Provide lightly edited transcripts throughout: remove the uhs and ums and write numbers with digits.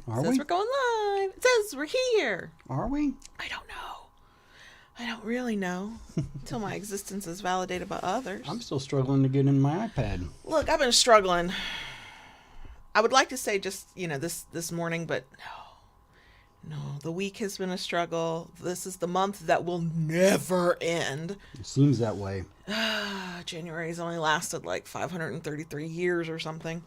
Are says we? we're going live. It says we're here. Are we? I don't know. I don't really know until my existence is validated by others. I'm still struggling to get in my iPad. Look, I've been struggling. I would like to say just, this morning, but no, the week has been a struggle. This is the month that will never end. It seems that way. January's only lasted like 533 years or something.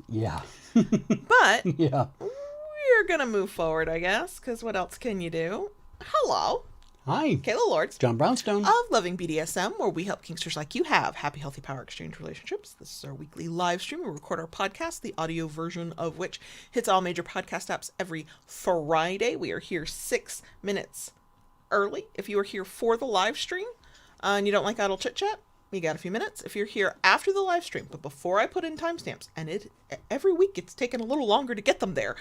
Yeah. But Yeah. we're going to move forward, I guess, because what else can you do? Hello. Hi. Kayla Lords. John Brownstone. Of Loving BDSM, where we help kinksters like you have happy, healthy power exchange relationships. This is our weekly live stream. We record our podcast, the audio version of which hits all major podcast apps every Friday. We are here 6 minutes early. If you are here for the live stream and you don't like idle chit chat, you got a few minutes. If you're here after the live stream, but before I put in timestamps, and every week it's taken a little longer to get them there,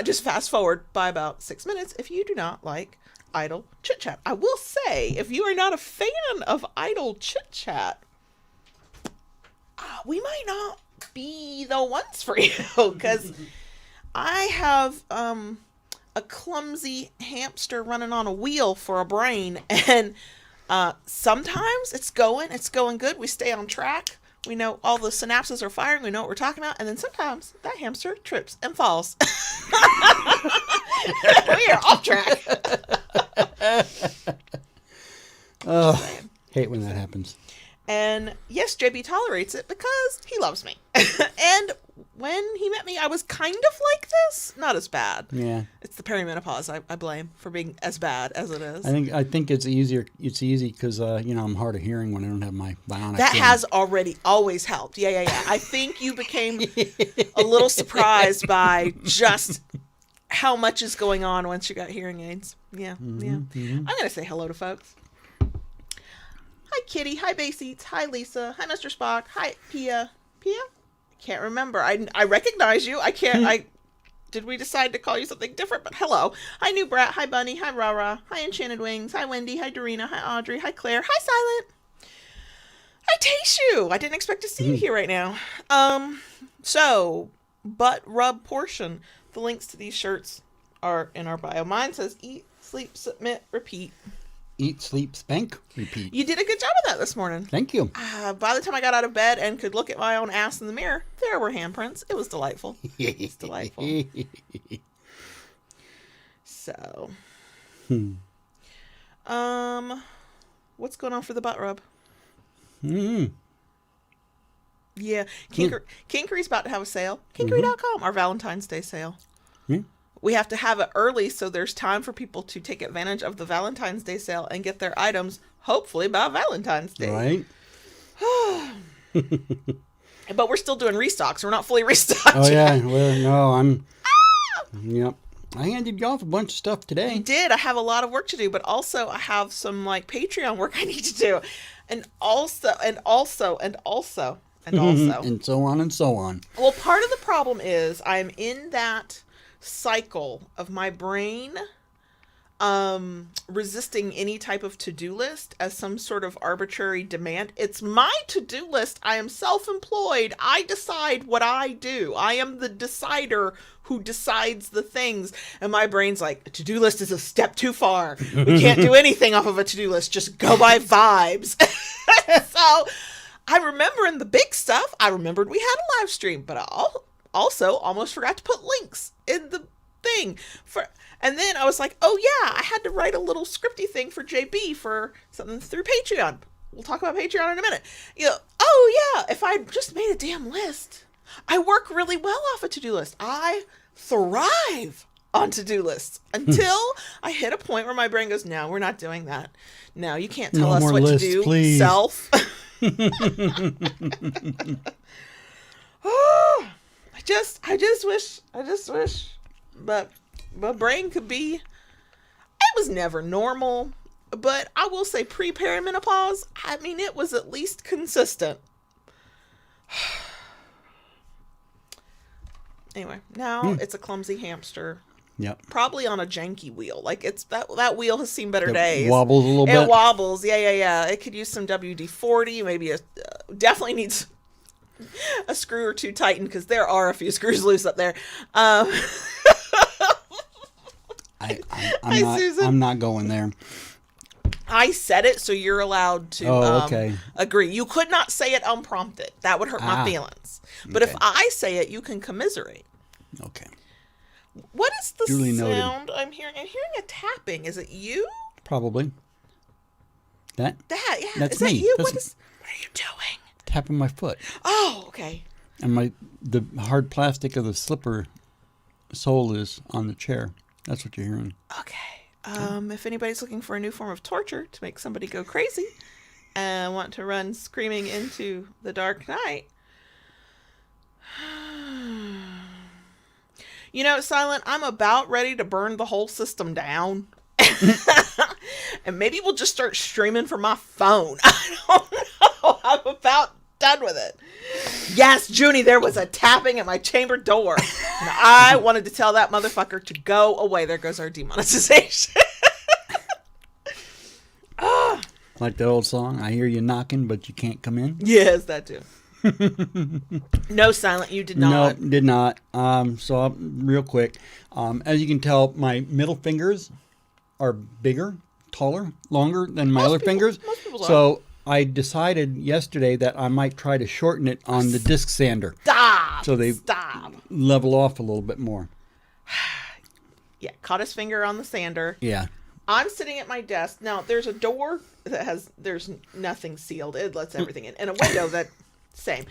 just fast forward by about 6 minutes if you do not like idle chit chat. I will say, if you are not a fan of idle chit chat, we might not be the ones for you, because I have a clumsy hamster running on a wheel for a brain, and sometimes it's going good. We stay on track. We know all the synapses are firing. We know what we're talking about. And then sometimes that hamster trips and falls. We are off track. Oh, hate when that happens. And yes, JB tolerates it because he loves me. And when he met me, I was kind of like this. Not as bad. Yeah. It's the perimenopause I blame for being as bad as it is. I think it's easier. It's easy because I'm hard of hearing when I don't have my bionic. That thing. has always helped. Yeah. I think you became a little surprised by just how much is going on once you got hearing aids. Yeah. I'm gonna say hello to folks. Hi, Kitty. Hi, Base Eats. Hi, Lisa. Hi, Mr. Spock. Hi, Pia. Pia? I can't remember. I recognize you. I can't. Did we decide to call you something different? But hello. Hi, New Brat. Hi, Bunny. Hi, Rara. Hi, Enchanted Wings. Hi, Wendy. Hi, Dorina. Hi, Audrey. Hi, Claire. Hi, Silent. Hi, Taishu. I didn't expect to see you here right now. So, butt rub portion. The links to these shirts are in our bio. Mine says eat, sleep, submit, repeat. Eat, sleep, spank, repeat. You did a good job of that this morning. Thank you. By the time I got out of bed and could look at my own ass in the mirror, there were handprints. It was delightful. It's delightful. So, what's going on for the butt rub? Yeah, Kinkery's about to have a sale. Kinkery.com, our Valentine's Day sale. We have to have it early so there's time for people to take advantage of the Valentine's Day sale and get their items, hopefully, by Valentine's Day. Right. But we're still doing restocks. We're not fully restocked. Oh, yeah. Well, no, Yep. I handed you off a bunch of stuff today. I did. I have a lot of work to do, but also I have some, Patreon work I need to do. And also. And so on and so on. Well, part of the problem is I'm in that cycle of my brain resisting any type of to-do list as some sort of arbitrary demand. It's my to-do list. I am self-employed. I decide what I do. I am the decider who decides the things. And my brain's like, a to-do list is a step too far. We can't do anything off of a to-do list. Just go by vibes. So I remember in the big stuff, I remembered we had a live stream, but I also almost forgot to put links in the thing and then I was like, oh yeah, I had to write a little scripty thing for JB for something through Patreon. We'll talk about Patreon in a minute. Oh yeah, if I just made a damn list. I work really well off a to-do list. I thrive on to-do lists until I hit a point where my brain goes, no, we're not doing that. No, you can't tell us what to do, please. Self. Oh, I just wish, but my brain could be, it was never normal, but I will say pre-perimenopause, it was at least consistent. Anyway, now it's a clumsy hamster. Yep. Probably on a janky wheel. It's that wheel has seen better days. Wobbles a little bit. It wobbles. Yeah. It could use some WD-40. Maybe definitely needs a screw or two tightened because there are a few screws loose up there. Hi, Susan. I'm not going there. I said it, so you're allowed to Okay. agree. You could not say it unprompted. That would hurt my feelings. But if I say it, you can commiserate. Okay. What is the Duly sound noted. I'm hearing? I'm hearing a tapping. Is it you? Probably. That? That, yeah. That's is that me. you? That's- What are you doing? Tapping my foot. Oh, okay. And the hard plastic of the slipper sole is on the chair. That's what you're hearing. Okay. If anybody's looking for a new form of torture to make somebody go crazy and want to run screaming into the dark night, you know, Silent, I'm about ready to burn the whole system down. And maybe we'll just start streaming from my phone. I don't know. I'm about done with it. Yes, Junie, there was a tapping at my chamber door. And I wanted to tell that motherfucker to go away. There goes our demonetization. Like that old song, I hear you knocking, but you can't come in. Yes, that too. No, Silent, you did not. No, did not. Real quick, as you can tell, my middle fingers are bigger, taller, longer than my other fingers. Most people's So I decided yesterday that I might try to shorten it on the disc sander. Stop. So they Stop. level off a little bit more. Yeah, caught his finger on the sander. Yeah. I'm sitting at my desk. Now, there's a door that there's nothing sealed. It lets everything in. And a window that, same.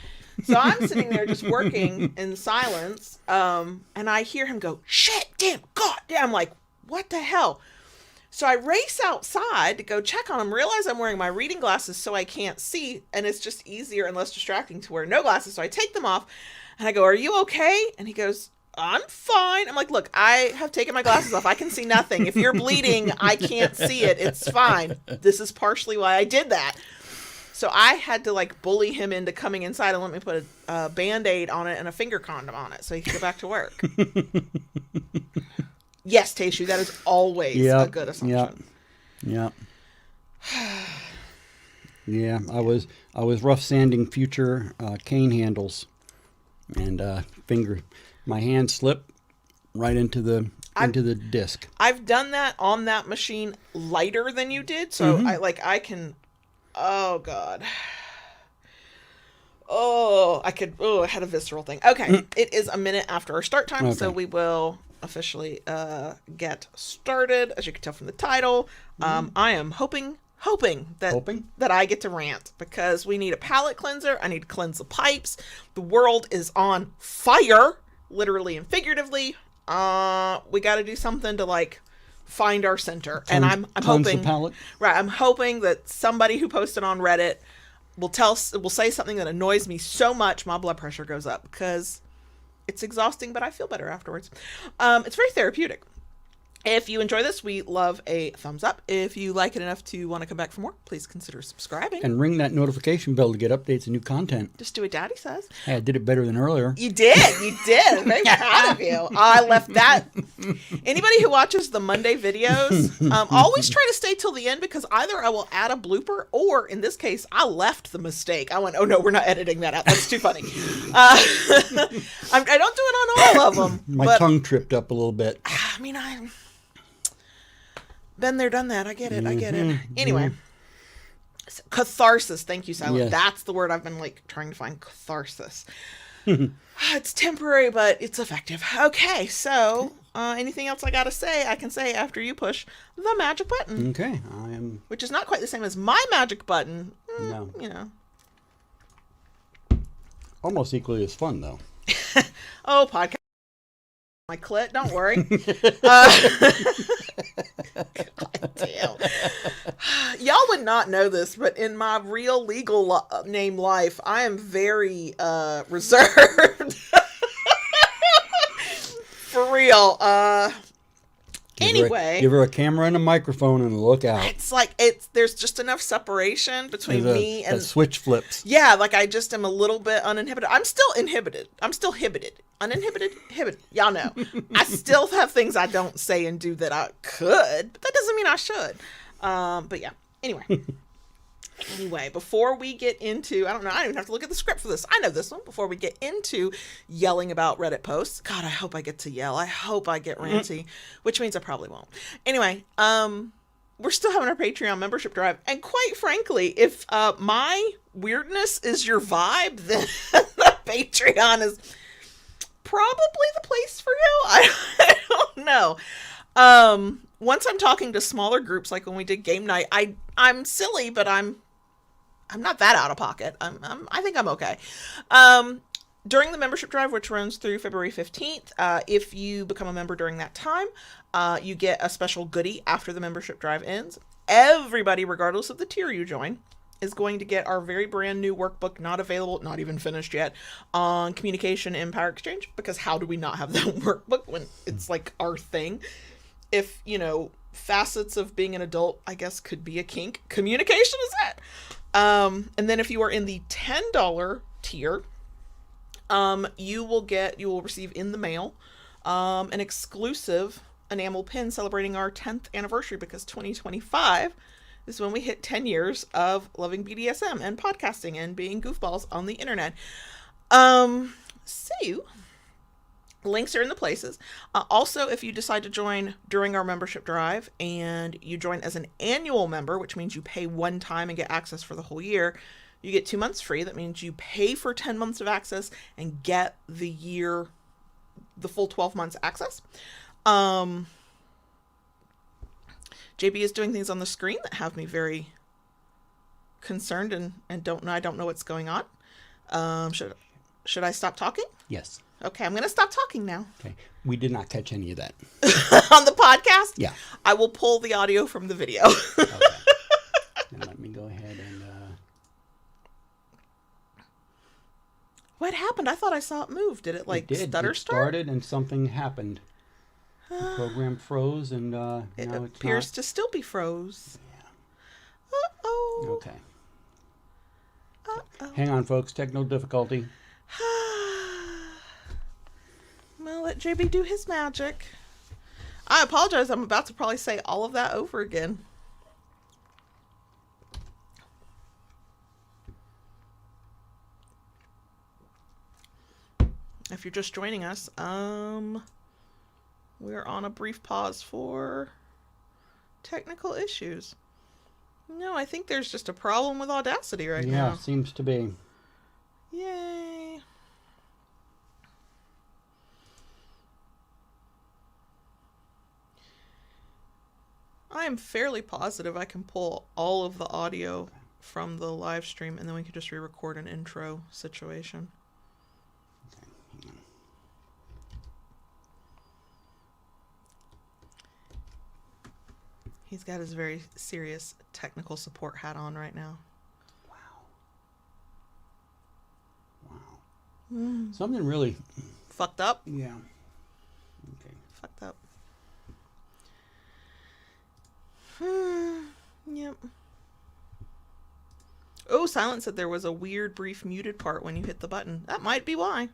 So I'm sitting there just working in silence. And I hear him go, shit, damn, God damn. I'm like, what the hell? So I race outside to go check on him, realize I'm wearing my reading glasses so I can't see. And it's just easier and less distracting to wear no glasses. So I take them off and I go, are you okay? And he goes, I'm fine. I'm like, look, I have taken my glasses off. I can see nothing. If you're bleeding, I can't see it. It's fine. This is partially why I did that. So I had to like bully him into coming inside and let me put a Band-Aid on it and a finger condom on it so he could go back to work. Yes, Tayshu, that is always a good assumption. Yep. Yeah, I was rough sanding future cane handles, and my hand slipped right into the disc. I've done that on that machine lighter than you did, so I can. Oh God. I had a visceral thing. Okay, it is a minute after our start time, so we will officially get started. As you can tell from the title, I am hoping that I get to rant because we need a palate cleanser. I need to cleanse the pipes. The world is on fire, literally and figuratively. We got to do something to like find our center, and I'm hoping. Right, I'm hoping that somebody who posted on Reddit will say something that annoys me so much my blood pressure goes up because it's exhausting, but I feel better afterwards. It's very therapeutic. If you enjoy this, we love a thumbs up. If you like it enough to want to come back for more, please consider subscribing. And ring that notification bell to get updates and new content. Just do what Daddy says. Hey, I did it better than earlier. You did. I'm very proud of you. I left that. Anybody who watches the Monday videos, always try to stay till the end because either I will add a blooper or, in this case, I left the mistake. I went, oh no, we're not editing that out. That's too funny. I don't do it on all of them. My tongue tripped up a little bit. I mean, been there, done that. I get it. Anyway, catharsis. Thank you, Silent. Yes. That's the word I've been like trying to find. Catharsis. It's temporary, but it's effective. Okay, so anything else I gotta say? I can say after you push the magic button. Okay, I am. Which is not quite the same as my magic button. No. You know. Almost equally as fun, though. Oh, podcast. My clit, don't worry. God damn. Y'all would not know this, but in my real legal name life, I am very reserved. For real. Anyway, give her a camera and a microphone and look out. It's like there's just enough separation between me and the switch flips. Yeah, like I just am a little bit uninhibited. I'm still inhibited. I'm still hibited. Uninhibited, inhibited. Y'all know. I still have things I don't say and do that I could, but that doesn't mean I should. But yeah. Anyway. Anyway, before we get into, I don't know, I don't even have to look at the script for this. I know this one. Before we get into yelling about Reddit posts, God, I hope I get to yell. I hope I get ranty, which means I probably won't. Anyway, we're still having our Patreon membership drive. And quite frankly, if my weirdness is your vibe, then the Patreon is probably the place for you. I don't know. Once I'm talking to smaller groups, like when we did game night, I'm silly, but I'm not that out of pocket. I think I'm okay. During the membership drive, which runs through February 15th, if you become a member during that time, you get a special goodie after the membership drive ends. Everybody, regardless of the tier you join, is going to get our very brand new workbook, not available, not even finished yet, on communication in Power Exchange, because how do we not have that workbook when it's like our thing? If, facets of being an adult, I guess, could be a kink, communication is it. And then if you are in the $10 tier, you will receive in the mail an exclusive enamel pin celebrating our 10th anniversary, because 2025 is when we hit 10 years of loving BDSM and podcasting and being goofballs on the internet. So links are in the places. Also, if you decide to join during our membership drive and you join as an annual member, which means you pay one time and get access for the whole year, you get 2 months free. That means you pay for 10 months of access and get the full 12 months access. JB is doing things on the screen that have me very concerned and I don't know what's going on. Should I stop talking? Yes. Okay, I'm going to stop talking now. Okay. We did not catch any of that. On the podcast? Yeah. I will pull the audio from the video. Okay. And let me go ahead and... What happened? I thought I saw it move. Did it stutter It start? started and something happened. The program froze and It now it's appears not. to still be froze. Yeah. Uh-oh. Okay. Uh-oh. Hang on, folks. Technical difficulty. Well, let JB do his magic. I apologize. I'm about to probably say all of that over again. If you're just joining us, we're on a brief pause for technical issues. No, I think there's just a problem with Audacity right now. Yeah, seems to be. Yay. I am fairly positive I can pull all of the audio from the live stream and then we can just re-record an intro situation. Okay, hang on. He's got his very serious technical support hat on right now. Wow. Something really... Fucked up? Yeah. Okay. Fucked up. Yep. Oh, Silent said there was a weird, brief, muted part when you hit the button. That might be why.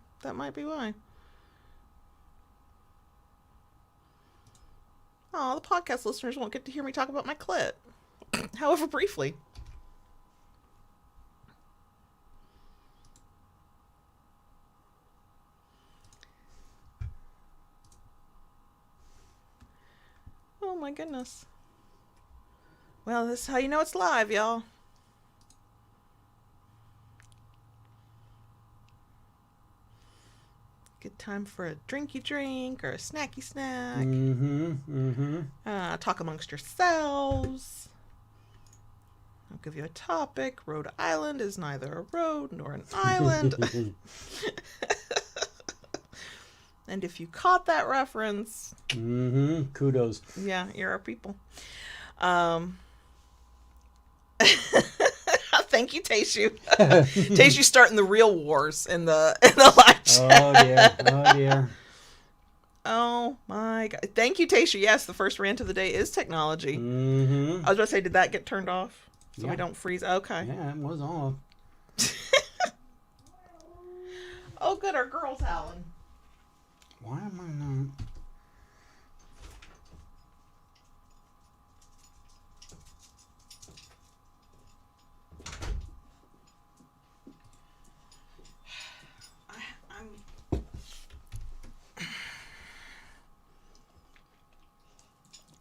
Oh, the podcast listeners won't get to hear me talk about my clit. However briefly. Oh my goodness. Well, this is how you know it's live, y'all. Good time for a drinky drink or a snacky snack. Talk amongst yourselves. I'll give you a topic. Rhode Island is neither a road nor an island. And if you caught that reference... Kudos. Yeah, you're our people. Thank you, Taishu. Taishu starting the real wars in the live chat. Oh dear. Oh my god. Thank you, Taishu. Yes, the first rant of the day is technology. I was about to say, did that get turned off? So we don't freeze? Okay. Yeah, it was off. Oh good, our girl's howling. Why am I not?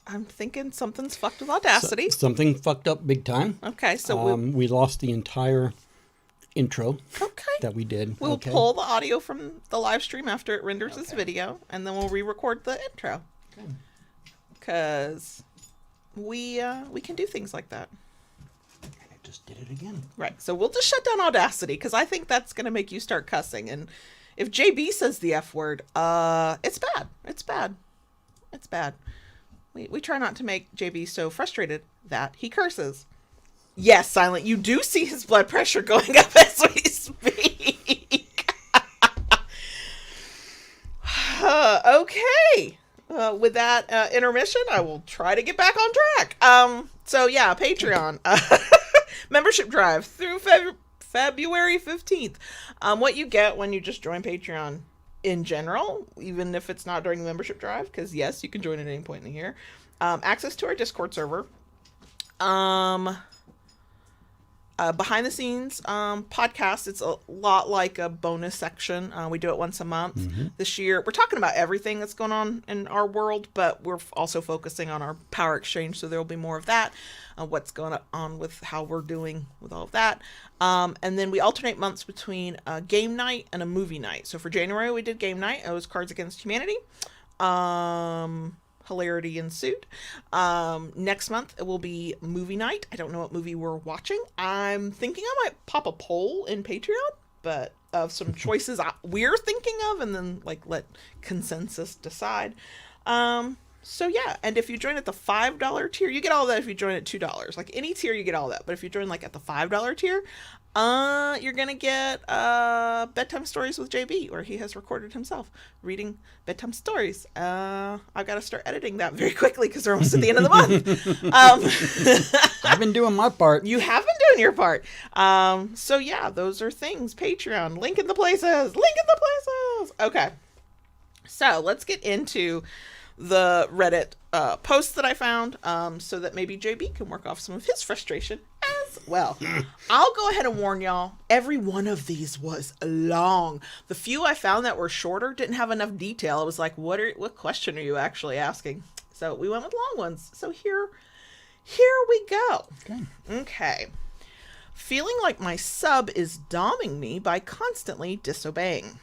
I'm thinking something's fucked with Audacity. Something fucked up big time. Okay, so we lost the entire intro okay. that we did. We'll okay. pull the audio from the live stream after it renders this video, and then we'll re-record the intro. Because we can do things like that. And it just did it again. Right. So we'll just shut down Audacity, because I think that's going to make you start cussing. And if JB says the F word, it's bad. It's bad. It's bad. We try not to make JB so frustrated that he curses. Yes, Silent, you do see his blood pressure going up as we speak. Okay. With that intermission, I will try to get back on track. So yeah, Patreon. Membership drive through February 15th. What you get when you just join Patreon in general, even if it's not during the membership drive, because yes, you can join at any point in the year. Access to our Discord server. Behind the scenes podcast. It's a lot like a bonus section. We do it once a month. This year we're talking about everything that's going on in our world, but we're also focusing on our power exchange, so there will be more of that, what's going on with how we're doing with all of that. And then we alternate months between a game night and a movie night. So for January we did game night. It was Cards Against Humanity. Hilarity ensued. Next month it will be movie night. I don't know what movie we're watching. I'm thinking I might pop a poll in Patreon, but of some choices we're thinking of, and then like let consensus decide. So yeah, and if you join at the $5 tier, you get all that. If you join at $2, like any tier, you get all that. But if you join like at the $5 tier, you're gonna get bedtime stories with JB, where he has recorded himself reading bedtime stories. I've got to start editing that very quickly because we're almost at the end of the month. I've been doing my part. You have been doing your part. So yeah, those are things. Patreon, link in the places. Okay, so let's get into the Reddit posts that I found, so that maybe JB can work off some of his frustration as well. I'll go ahead and warn y'all, every one of these was long. The few I found that were shorter didn't have enough detail. It was like, what question are you actually asking? So we went with long ones. So here we go. Okay. Feeling like my sub is doming me by constantly disobeying.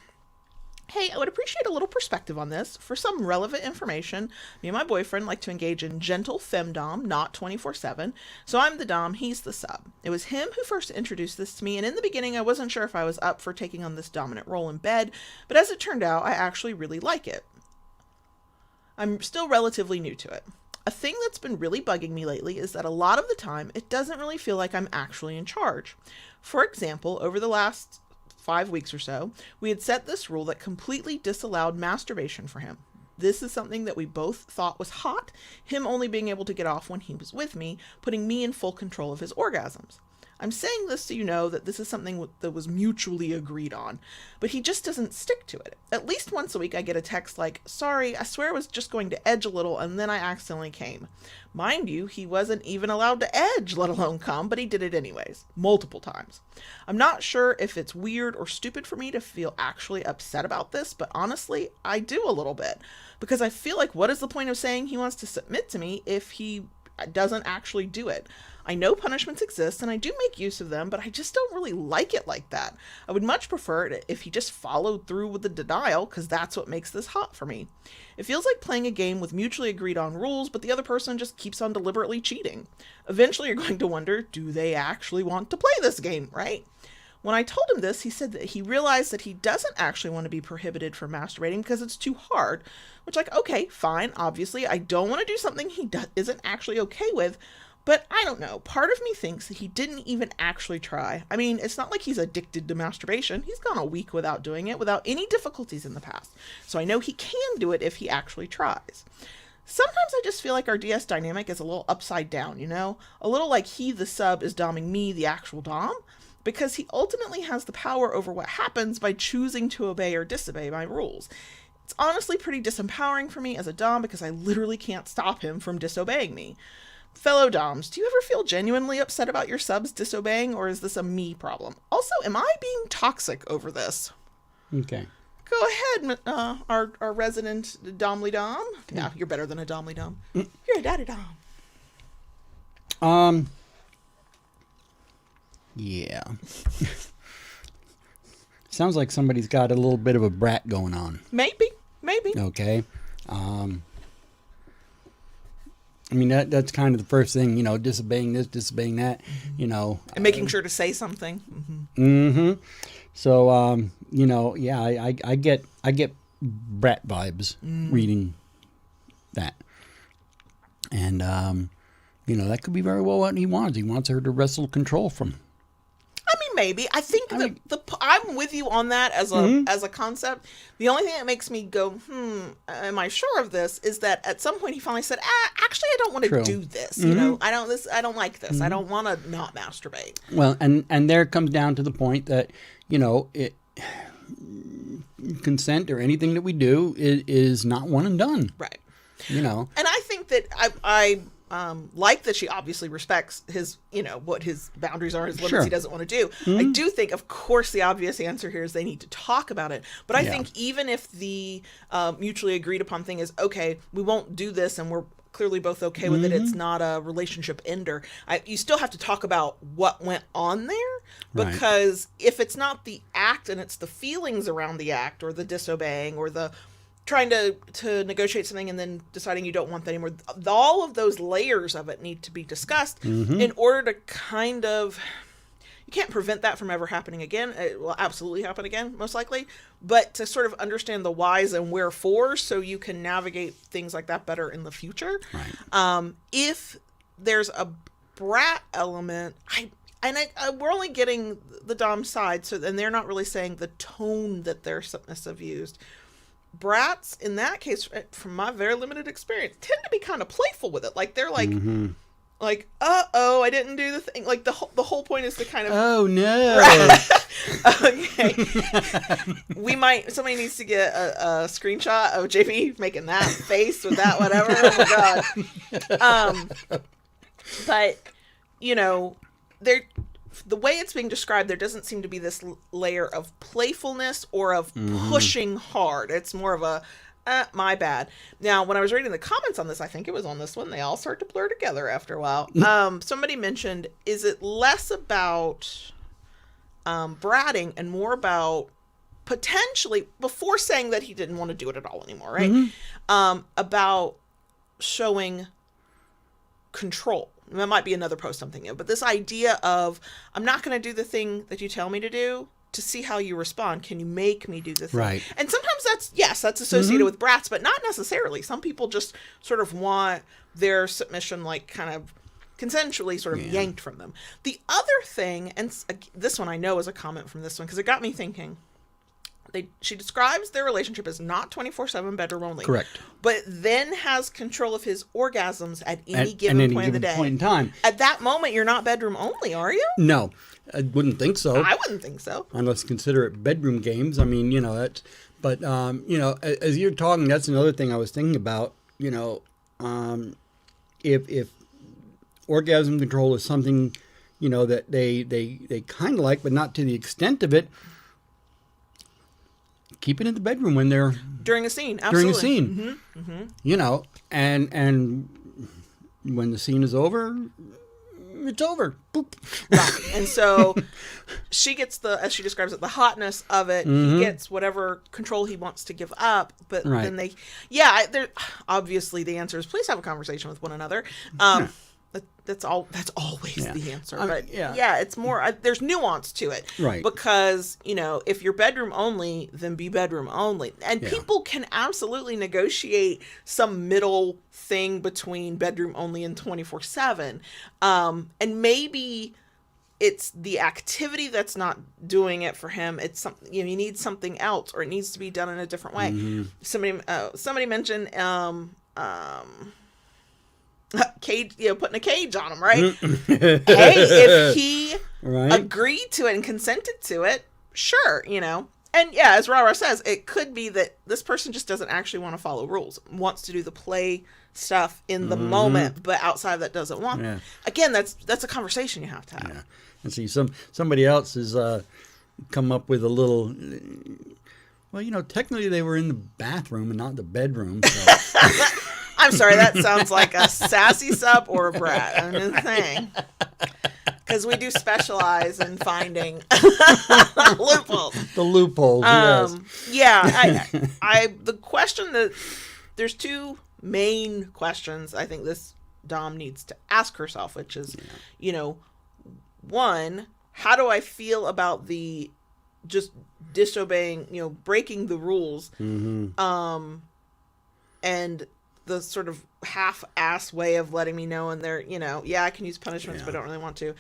Hey, I would appreciate a little perspective on this. For some relevant information, me and my boyfriend like to engage in gentle femdom, not 24/7. So I'm the dom, he's the sub. It was him who first introduced this to me, and in the beginning I wasn't sure if I was up for taking on this dominant role in bed, but as it turned out, I actually really like it. I'm still relatively new to it. A thing that's been really bugging me lately is that a lot of the time, it doesn't really feel like I'm actually in charge. For example, over the last 5 weeks or so, we had set this rule that completely disallowed masturbation for him. This is something that we both thought was hot, him only being able to get off when he was with me, putting me in full control of his orgasms. I'm saying this so you know that this is something that was mutually agreed on, but he just doesn't stick to it. At least once a week I get a text like, sorry, I swear I was just going to edge a little and then I accidentally came. Mind you, he wasn't even allowed to edge, let alone come, but he did it anyways, multiple times. I'm not sure if it's weird or stupid for me to feel actually upset about this, but honestly, I do a little bit, because I feel like what is the point of saying he wants to submit to me if he doesn't actually do it? I know punishments exist and I do make use of them, but I just don't really like it like that. I would much prefer it if he just followed through with the denial, because that's what makes this hot for me. It feels like playing a game with mutually agreed on rules, but the other person just keeps on deliberately cheating. Eventually you're going to wonder, do they actually want to play this game, right? When I told him this, he said that he realized that he doesn't actually want to be prohibited from masturbating because it's too hard, which, like, okay, fine. Obviously, I don't want to do something he isn't actually okay with, but I don't know. Part of me thinks that he didn't even actually try. I mean, it's not like he's addicted to masturbation. He's gone a week without doing it without any difficulties in the past. So I know he can do it if he actually tries. Sometimes I just feel like our DS dynamic is a little upside down, you know? A little like he, the sub, is doming me, the actual dom, because he ultimately has the power over what happens by choosing to obey or disobey my rules. It's honestly pretty disempowering for me as a dom because I literally can't stop him from disobeying me. Fellow doms, do you ever feel genuinely upset about your subs disobeying, or is this a me problem? Also, am I being toxic over this? Okay. Go ahead, our resident Domly Dom. Yeah, you're better than a Domly Dom. You're a Daddy Dom. Yeah. Sounds like somebody's got a little bit of a brat going on. Maybe. Okay. I mean, that's kind of the first thing, disobeying this, disobeying that, And making sure to say something. So, yeah, I get brat vibes reading that. And, that could be very well what he wants. He wants her to wrestle control from. I mean, maybe. I think I'm with you on that as a concept. The only thing that makes me go, am I sure of this? Is that at some point he finally said, actually, I don't want to do this. I don't like this. I don't want to not masturbate. Well, and there it comes down to the point that, consent or anything that we do is not one and done. Right. And I think that I like that she obviously respects his, what his boundaries are, his limits he doesn't want to do. I do think, of course, the obvious answer here is they need to talk about it. But I think even if the mutually agreed upon thing is, okay, we won't do this and we're clearly both okay with it, it's not a relationship ender, you still have to talk about what went on there. Because if it's not the act and it's the feelings around the act or the disobeying or the trying to negotiate something and then deciding you don't want that anymore, all of those layers of it need to be discussed in order to kind of, you can't prevent that from ever happening again. It will absolutely happen again, most likely, but to sort of understand the whys and wherefores so you can navigate things like that better in the future. If there's a brat element, we're only getting the dom side, so then they're not really saying the tone that their submissive used. Brats, in that case, from my very limited experience, tend to be kind of playful with it. Like they're like, I didn't do the thing. Like the whole point is to kind of, oh no. Okay. Somebody needs to get a screenshot of JP making that face with that whatever. Oh my god. But the way it's being described, there doesn't seem to be this layer of playfulness or of pushing hard. It's more of a, my bad. Now, when I was reading the comments on this, I think it was on this one, they all start to blur together after a while. Somebody mentioned, is it less about bratting and more about potentially, before saying that he didn't want to do it at all anymore, right? About showing control. That might be another post I'm thinking of, but this idea of, I'm not going to do the thing that you tell me to do to see how you respond. Can you make me do the thing? Right. And sometimes that's associated with brats, but not necessarily. Some people just sort of want their submission, like, kind of consensually sort of yanked from them. The other thing, and this one I know is a comment from this one, because it got me thinking. She describes their relationship as not 24/7 bedroom only. Correct. But then has control of his orgasms at any given point in the day. Point in time. At that moment, you're not bedroom only, are you? No, I wouldn't think so. I wouldn't think so. Unless you consider it bedroom games. I mean, that's, but, as you're talking, that's another thing I was thinking about, if orgasm control is something, that they kind of like, but not to the extent of it, keep it in the bedroom when they're during a scene. Absolutely. During a scene, and when the scene is over, it's over. Boop. Right. And so she gets as she describes it, the hotness of it. He gets whatever control he wants to give up, but then obviously the answer is please have a conversation with one another. That's always the answer. But it's more, there's nuance to it. Right. Because, if you're bedroom only, then be bedroom only. And people can absolutely negotiate some middle thing between bedroom only and 24/7. And maybe it's the activity that's not doing it for him. It's something, you need something else, or it needs to be done in a different way. Somebody mentioned, cage, putting a cage on him, right? Hey, if he agreed to it and consented to it, sure, And as Rara says, it could be that this person just doesn't actually want to follow rules, wants to do the play stuff in the moment, but outside of that doesn't want. Yeah. Again, that's a conversation you have to have. Yeah. And see, somebody else has come up with a little Well, technically they were in the bathroom and not the bedroom. So. I'm sorry, that sounds like a sassy sub or a brat. I'm just saying. Because we do specialize in finding loopholes. The loopholes, yes. Yeah, the question that, there's two main questions I think this Dom needs to ask herself, which is, one, how do I feel about the just disobeying, breaking the rules, and the sort of half-ass way of letting me know, and they're, I can use punishments, but I don't really want to.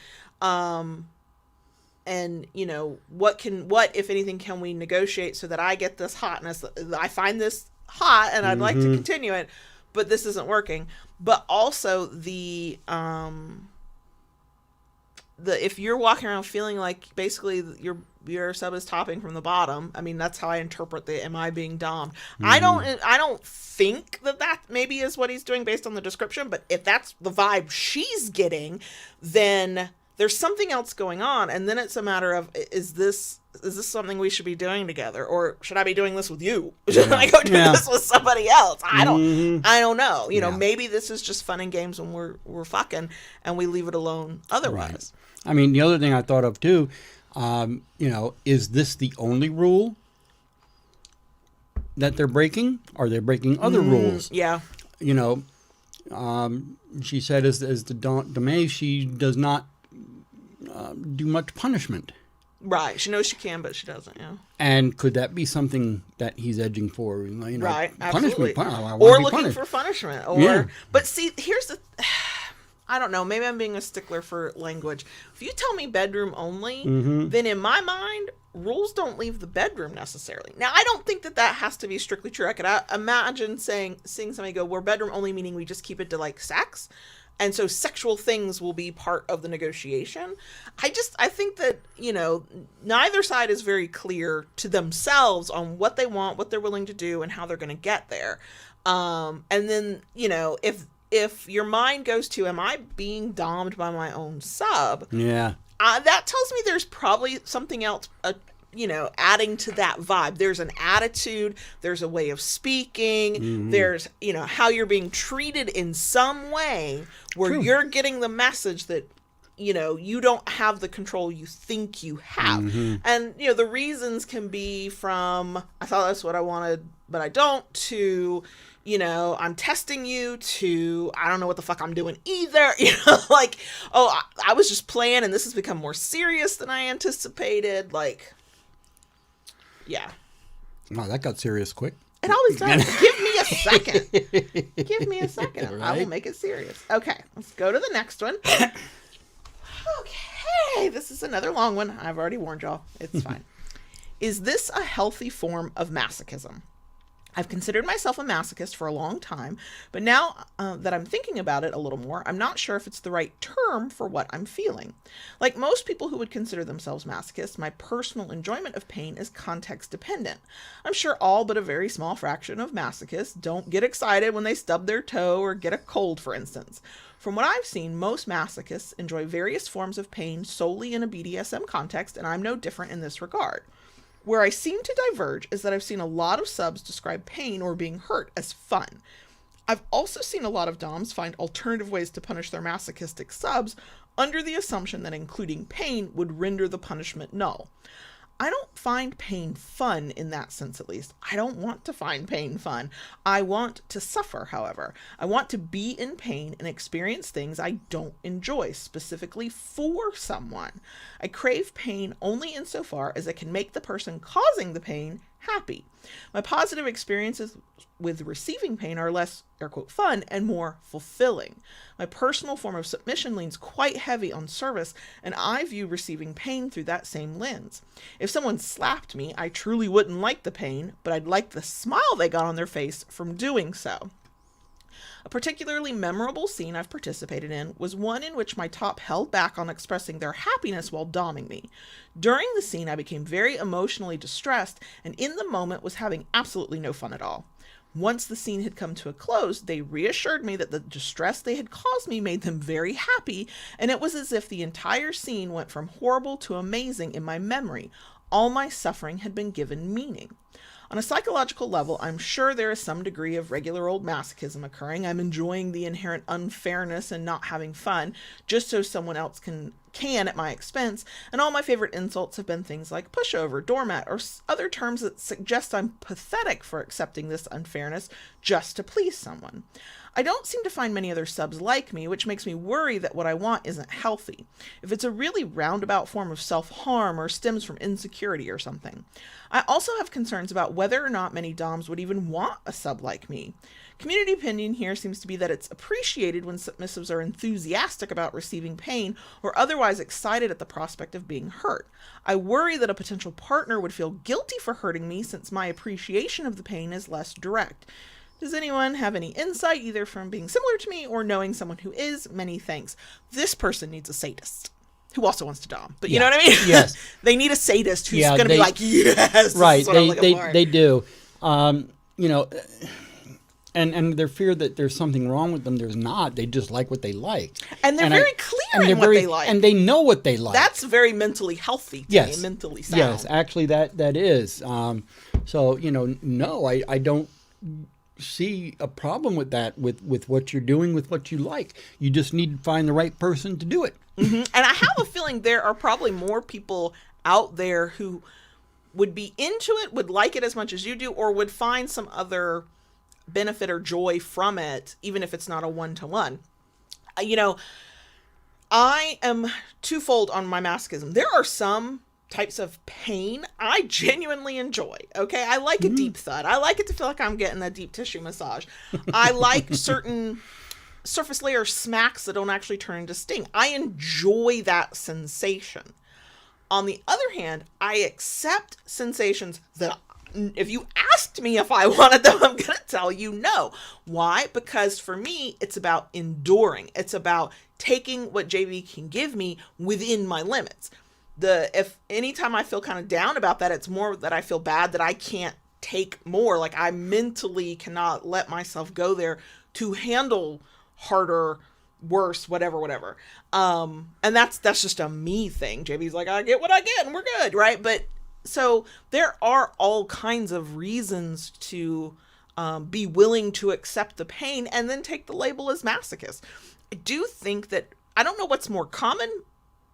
And, what, if anything, can we negotiate so that I get this hotness, I find this hot and I'd like to continue it, but this isn't working. But also the if you're walking around feeling like basically your sub is topping from the bottom, I mean, that's how I interpret the am I being domed. I don't think that maybe is what he's doing based on the description, but if that's the vibe she's getting, then there's something else going on, and then it's a matter of, is this something we should be doing together, or should I be doing this with you? Should I go do this with somebody else? I don't know. Maybe this is just fun and games when we're fucking, and we leave it alone otherwise. Right. I mean, the other thing I thought of too, is this the only rule that they're breaking? Are they breaking other rules? Yeah. She said as the Dame, she does not do much punishment. Right. She knows she can, but she doesn't, And could that be something that he's edging for? Right, absolutely. Punishment. Or looking for punishment. But see, here's the... I don't know. Maybe I'm being a stickler for language. If you tell me bedroom only, then in my mind, rules don't leave the bedroom necessarily. Now, I don't think that has to be strictly true. I could imagine seeing somebody go, we're bedroom only, meaning we just keep it to like sex. And so sexual things will be part of the negotiation. I think that, neither side is very clear to themselves on what they want, what they're willing to do, and how they're going to get there. And then, if your mind goes to, am I being domed by my own sub? Yeah. That tells me there's probably something else, adding to that vibe. There's an attitude, there's a way of speaking, there's, how you're being treated in some way where you're getting the message that, you don't have the control you think you have. And, the reasons can be from, I thought that's what I wanted, but I don't, to, I'm testing you, to, I don't know what the fuck I'm doing either. Like, oh, I was just playing and this has become more serious than I anticipated. Like, yeah. Wow, that got serious quick. It always does. Give me a second. Give me a second. Right? I will make it serious. Okay, let's go to the next one. Okay, this is another long one. I've already warned y'all. It's fine. Is this a healthy form of masochism? I've considered myself a masochist for a long time, but now that I'm thinking about it a little more, I'm not sure if it's the right term for what I'm feeling. Like most people who would consider themselves masochists, my personal enjoyment of pain is context dependent. I'm sure all but a very small fraction of masochists don't get excited when they stub their toe or get a cold, for instance. From what I've seen, most masochists enjoy various forms of pain solely in a BDSM context, and I'm no different in this regard. Where I seem to diverge is that I've seen a lot of subs describe pain or being hurt as fun. I've also seen a lot of doms find alternative ways to punish their masochistic subs under the assumption that including pain would render the punishment null. I don't find pain fun in that sense, at least. I don't want to find pain fun. I want to suffer, however. I want to be in pain and experience things I don't enjoy, specifically for someone. I crave pain only insofar as it can make the person causing the pain happy. My positive experiences with receiving pain are less, air quote, fun and more fulfilling. My personal form of submission leans quite heavy on service, and I view receiving pain through that same lens. If someone slapped me, I truly wouldn't like the pain, but I'd like the smile they got on their face from doing so. A particularly memorable scene I've participated in was one in which my top held back on expressing their happiness while doming me. During the scene, I became very emotionally distressed, and in the moment was having absolutely no fun at all. Once the scene had come to a close, they reassured me that the distress they had caused me made them very happy, and it was as if the entire scene went from horrible to amazing in my memory. All my suffering had been given meaning. On a psychological level, I'm sure there is some degree of regular old masochism occurring. I'm enjoying the inherent unfairness and not having fun, just so someone else can at my expense, and all my favorite insults have been things like pushover, doormat, or other terms that suggest I'm pathetic for accepting this unfairness just to please someone. I don't seem to find many other subs like me, which makes me worry that what I want isn't healthy, if it's a really roundabout form of self-harm or stems from insecurity or something. I also have concerns about whether or not many doms would even want a sub like me. Community opinion here seems to be that it's appreciated when submissives are enthusiastic about receiving pain or otherwise excited at the prospect of being hurt. I worry that a potential partner would feel guilty for hurting me since my appreciation of the pain is less direct. Does anyone have any insight, either from being similar to me or knowing someone who is? Many thanks. This person needs a sadist who also wants to dom. But you know what I mean? Yes. They need a sadist who's going to be like, yes, right. They do. You know, and their fear that there's something wrong with them, there's not. They just like what they like. And they're very clear in what they like. And they know what they like. That's very mentally healthy to me, mentally sound. Yes, actually that is. So, you know, no, I don't see a problem with that, with what you're doing, with what you like. You just need to find the right person to do it. Mm-hmm. And I have a feeling there are probably more people out there who would be into it, would like it as much as you do, or would find some other benefit or joy from it, even if it's not a one-to-one. You know, I am twofold on my masochism. There are some types of pain I genuinely enjoy. Okay, I like a deep thud. I like it to feel like I'm getting a deep tissue massage. I like certain surface layer smacks that don't actually turn into sting. I enjoy that sensation. On the other hand, I accept sensations that if you asked me if I wanted them, I'm going to tell you no. Why? Because for me, it's about enduring. It's about taking what JV can give me within my limits. If anytime I feel kind of down about that, it's more that I feel bad that I can't take more. Like I mentally cannot let myself go there to handle harder, worse, whatever. And that's just a me thing. JV's like, I get what I get and we're good, right? But so there are all kinds of reasons to be willing to accept the pain and then take the label as masochist. I do think that, I don't know what's more common.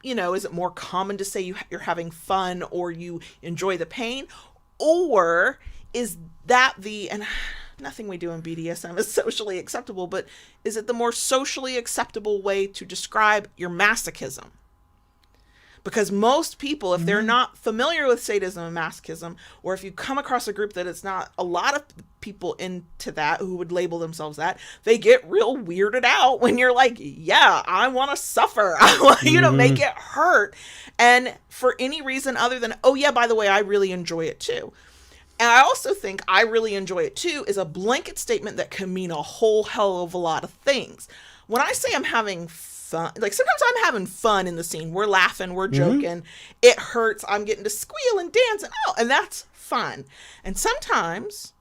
You know, is it more common to say you're having fun or you enjoy the pain? Or is that and nothing we do in BDSM is socially acceptable, but is it the more socially acceptable way to describe your masochism? Because most people, if they're not familiar with sadism and masochism, or if you come across a group that it's not a lot of people into that who would label themselves that, they get real weirded out when you're like, yeah, I want to suffer. I want you to make it hurt. And for any reason other than, oh yeah, by the way, I really enjoy it too. And I also think I really enjoy it too is a blanket statement that can mean a whole hell of a lot of things. When I say I'm having fun, like sometimes I'm having fun in the scene. We're laughing, we're joking. It hurts. I'm getting to squeal and dance and that's fun. And sometimes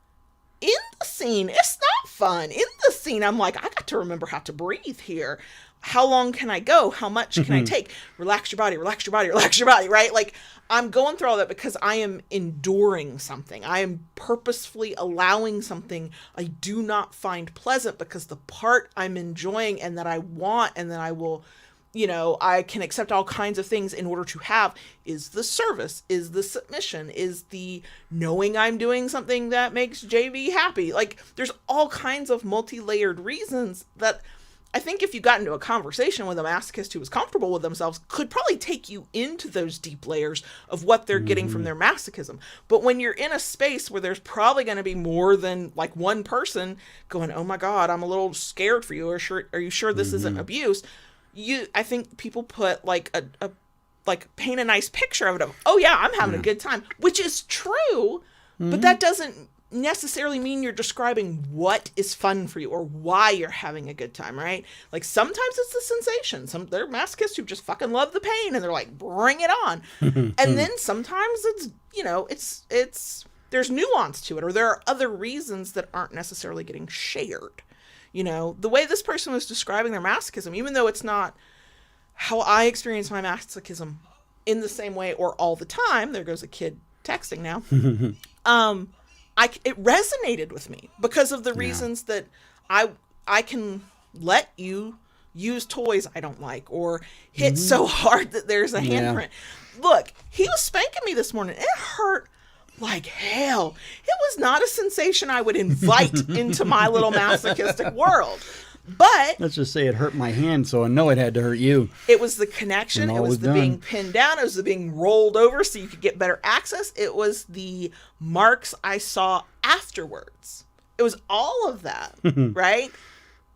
in the scene, it's not fun. In the scene, I'm like, I got to remember how to breathe here. How long can I go? How much can I take? Relax your body, relax your body, relax your body, right? Like I'm going through all that because I am enduring something. I am purposefully allowing something I do not find pleasant because the part I'm enjoying and that I want and that I will, you know, I can accept all kinds of things in order to have is the service, is the submission, is the knowing I'm doing something that makes JV happy. Like there's all kinds of multi-layered reasons that I think if you got into a conversation with a masochist who was comfortable with themselves, could probably take you into those deep layers of what they're getting from their masochism. But when you're in a space where there's probably going to be more than like one person going, oh my God, I'm a little scared for you. Or are you sure this isn't abuse? I think people put like like paint a nice picture of it. Oh yeah, I'm having a good time, which is true, but that doesn't necessarily mean you're describing what is fun for you or why you're having a good time, right? Like sometimes it's the sensation. There are masochists who just fucking love the pain and they're like, bring it on. And then sometimes it's, you know, it's there's nuance to it, or there are other reasons that aren't necessarily getting shared. You know, the way this person was describing their masochism, even though it's not how I experience my masochism in the same way or all the time, there goes a kid texting now. it resonated with me because of the reasons that I can let you use toys I don't like or hit so hard that there's a handprint. Look, he was spanking me this morning. It hurt like hell. It was not a sensation I would invite into my little masochistic world. But let's just say it hurt my hand, so I know it had to hurt you. It was the connection. It was the being pinned down. It was the being rolled over so you could get better access. It was the marks I saw afterwards. It was all of that, right?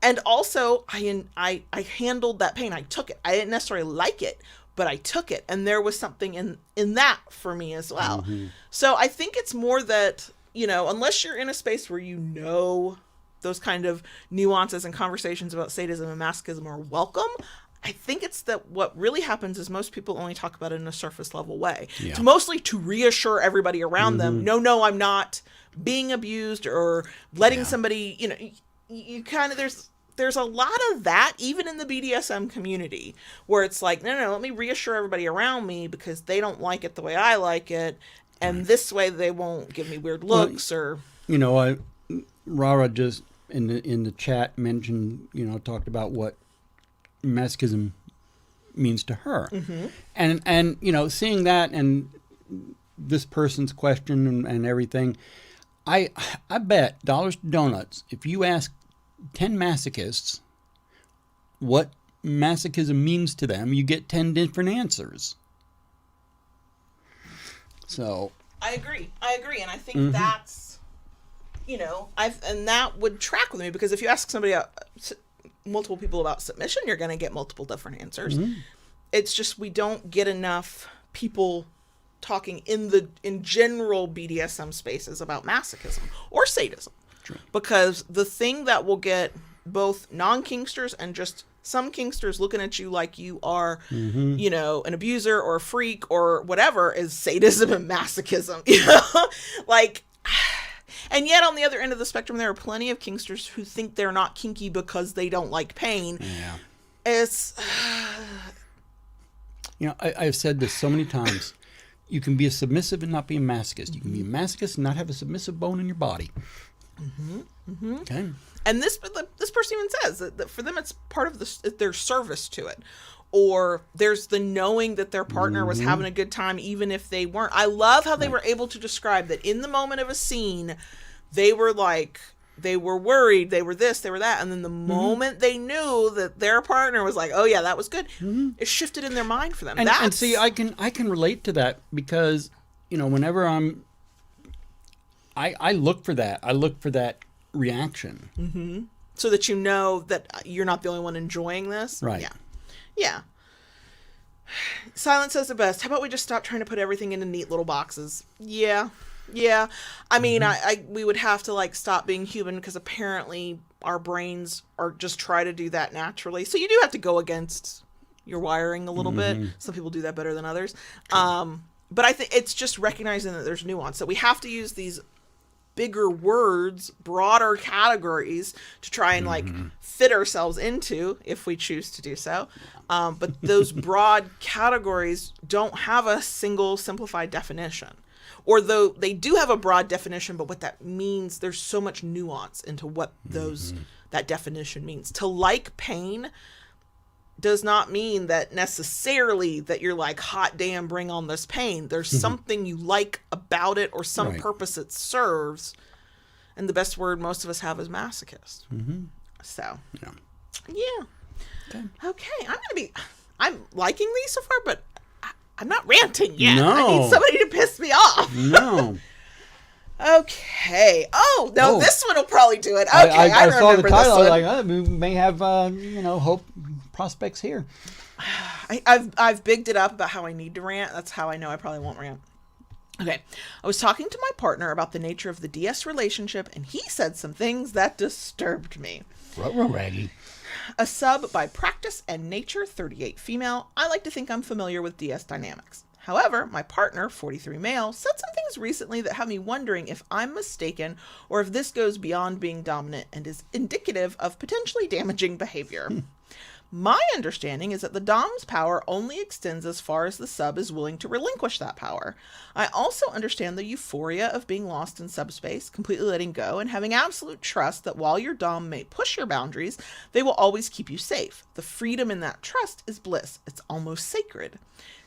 And also, I handled that pain. I took it. I didn't necessarily like it, but I took it. And there was something in that for me as well. So I think it's more that, unless you're in a space where those kind of nuances and conversations about sadism and masochism are welcome, I think it's that what really happens is most people only talk about it in a surface level way. It's mostly to reassure everybody around them, no, I'm not being abused or letting somebody, you kind of, there's a lot of that even in the BDSM community where it's like, no, let me reassure everybody around me because they don't like it the way I like it. And this way they won't give me weird looks Rara just in the chat mentioned, talked about what masochism means to her. And seeing that and this person's question and everything, I bet dollars to donuts, if you ask 10 masochists what masochism means to them, you get 10 different answers. So I agree. And I think that's, and that would track with me because if you ask somebody, multiple people about submission, you're going to get multiple different answers. It's just, we don't get enough people talking in general BDSM spaces about masochism or sadism. True. Because the thing that will get both non-kinksters and just some kinksters looking at you like you are, an abuser or a freak or whatever is sadism and masochism, and yet on the other end of the spectrum, there are plenty of kinksters who think they're not kinky because they don't like pain. Yeah. It's, I've said this so many times. You can be a submissive and not be a masochist. You can be a masochist and not have a submissive bone in your body. Okay. And this person even says that for them it's part of their service to it, or there's the knowing that their partner was having a good time even if they weren't. I love how they were able to describe that in the moment of a scene, they were like, they were worried, they were this, they were that, and then the moment they knew that their partner was like, oh yeah, that was good, it shifted in their mind for them. And see, I can relate to that because whenever I look for that. I look for that reaction. So that you know that you're not the only one enjoying this. Right. Yeah. Silence says the best. How about we just stop trying to put everything into neat little boxes? Yeah. I mean, we would have to stop being human because apparently our brains are just try to do that naturally. So you do have to go against your wiring a little bit. Some people do that better than others. But I think it's just recognizing that there's nuance, that we have to use these bigger words, broader categories to try and fit ourselves into if we choose to do so. But those broad categories don't have a single simplified definition. Or though they do have a broad definition, but what that means, there's so much nuance into what that definition means. To like pain does not mean that necessarily that you're like, hot damn, bring on this pain. There's something you like about it or some purpose it serves. And the best word most of us have is masochist. So, yeah. Okay. I'm liking these so far, but I'm not ranting yet. No. I need somebody to piss me off. No. Okay. Oh, no, this one will probably do it. Okay, I saw the remember title. this one. I was like, we may have, hope prospects here. I've bigged it up about how I need to rant. That's how I know I probably won't rant. Okay. I was talking to my partner about the nature of the DS relationship, and he said some things that disturbed me. Raggy. A sub by practice and nature, 38 female. I like to think I'm familiar with DS dynamics. However, my partner, 43 male, said some things recently that have me wondering if I'm mistaken or if this goes beyond being dominant and is indicative of potentially damaging behavior. My understanding is that the dom's power only extends as far as the sub is willing to relinquish that power. I also understand the euphoria of being lost in subspace, completely letting go, and having absolute trust that while your dom may push your boundaries, they will always keep you safe. The freedom in that trust is bliss. It's almost sacred.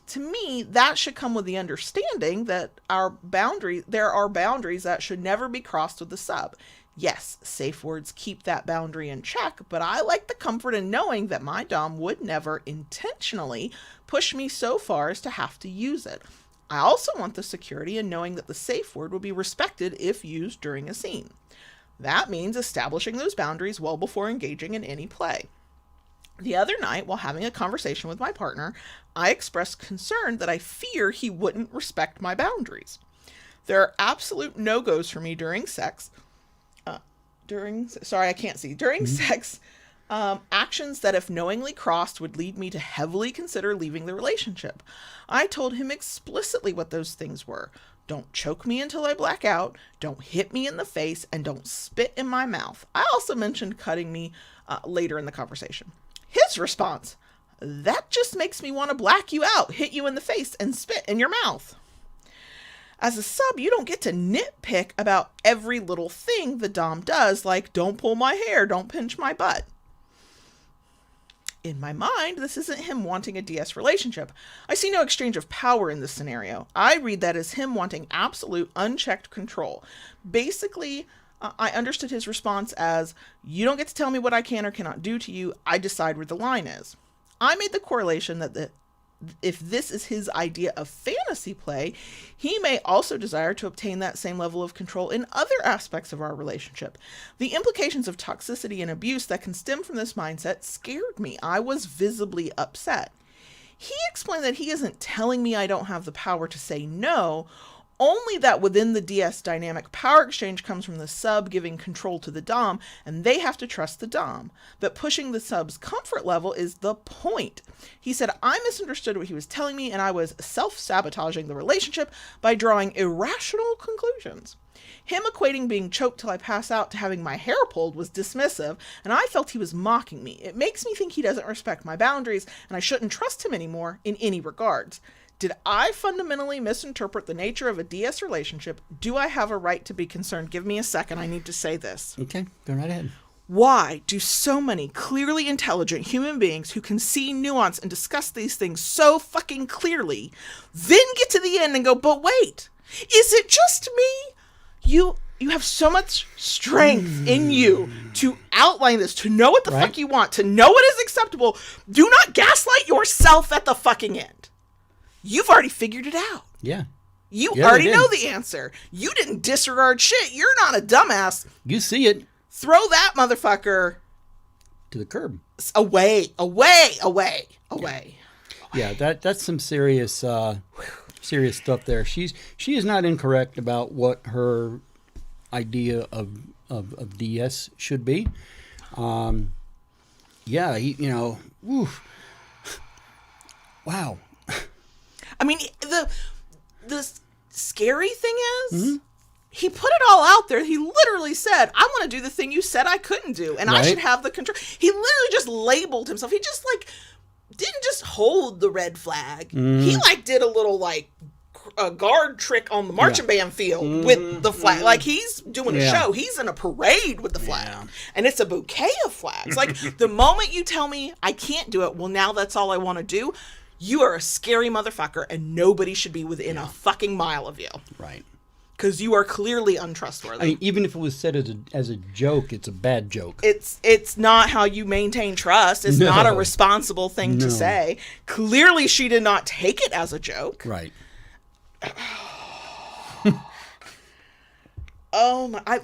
To me, that should come with the understanding that there are boundaries that should never be crossed with the sub. Yes, safe words keep that boundary in check, but I like the comfort in knowing that my dom would never intentionally push me so far as to have to use it. I also want the security in knowing that the safe word will be respected if used during a scene. That means establishing those boundaries well before engaging in any play. The other night, while having a conversation with my partner, I expressed concern that I fear he wouldn't respect my boundaries. There are absolute no-goes for me during sex. During sex, actions that if knowingly crossed would lead me to heavily consider leaving the relationship. I told him explicitly what those things were. Don't choke me until I black out, don't hit me in the face, and don't spit in my mouth. I also mentioned cutting me later in the conversation. His response, that just makes me want to black you out, hit you in the face, and spit in your mouth. As a sub, you don't get to nitpick about every little thing the dom does, like don't pull my hair, don't pinch my butt. In my mind, this isn't him wanting a DS relationship. I see no exchange of power in this scenario. I read that as him wanting absolute, unchecked control. Basically, I understood his response as, you don't get to tell me what I can or cannot do to you, I decide where the line is. I made the correlation that if this is his idea of fantasy play, he may also desire to obtain that same level of control in other aspects of our relationship. The implications of toxicity and abuse that can stem from this mindset scared me. I was visibly upset. He explained that he isn't telling me I don't have the power to say no, only that within the DS dynamic, power exchange comes from the sub giving control to the dom, and they have to trust the dom. That pushing the sub's comfort level is the point. He said I misunderstood what he was telling me, and I was self-sabotaging the relationship by drawing irrational conclusions. Him equating being choked till I pass out to having my hair pulled was dismissive, and I felt he was mocking me. It makes me think he doesn't respect my boundaries, and I shouldn't trust him anymore in any regards. Did I fundamentally misinterpret the nature of a DS relationship? Do I have a right to be concerned? Give me a second. I need to say this. Okay, go right ahead. Why do so many clearly intelligent human beings who can see nuance and discuss these things so fucking clearly then get to the end and go, but wait, is it just me? You have so much strength in you to outline this, to know what the fuck you want, to know what is acceptable. Do not gaslight yourself at the fucking end. You've already figured it out. Yeah. You already know the answer. You didn't disregard shit. You're not a dumbass. You see it. Throw that motherfucker to the curb. Away. Yeah, that's some serious serious stuff there. She is not incorrect about what her idea of DS should be. Yeah, wow. I mean, the scary thing is, he put it all out there. He literally said, I want to do the thing you said I couldn't do, and I should have the control. He literally just labeled himself. He just, didn't just hold the red flag. He, did a little, a guard trick on the marching band field with the flag. He's doing a show. He's in a parade with the flag. And it's a bouquet of flags. The moment you tell me I can't do it, well, now that's all I want to do, you are a scary motherfucker, and nobody should be within a fucking mile of you. Right. Because you are clearly untrustworthy. I mean, even if it was said as a joke, it's a bad joke. It's not how you maintain trust. It's not a responsible thing to say. Clearly, she did not take it as a joke. Right. Oh my! I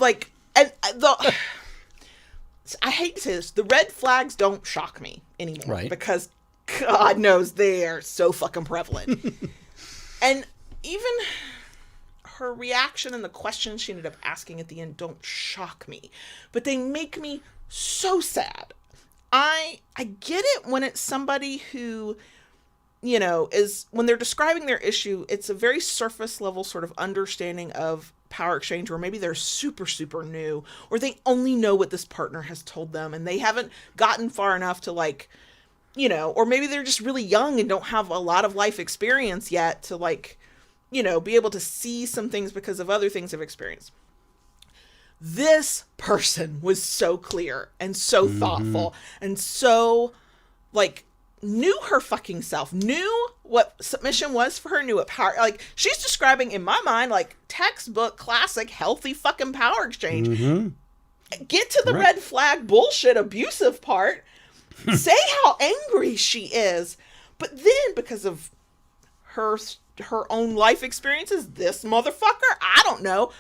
hate to say this. The red flags don't shock me anymore, right? Because God knows they are so fucking prevalent. And even her reaction and the questions she ended up asking at the end don't shock me, but they make me so sad. I get it when it's somebody who, is, when they're describing their issue, it's a very surface level sort of understanding of power exchange, or maybe they're super, super new, or they only know what this partner has told them and they haven't gotten far enough to you know, or maybe they're just really young and don't have a lot of life experience yet to, like, you know, be able to see some things because of other things they've experienced. This person was so clear and so thoughtful and so, like, knew her fucking self, knew what submission was for her, knew what power, like, she's describing, in my mind, like, textbook, classic, healthy fucking power exchange. Get to the red flag bullshit abusive part. Say how angry she is. But then, because of her own life experiences, this motherfucker, I don't know,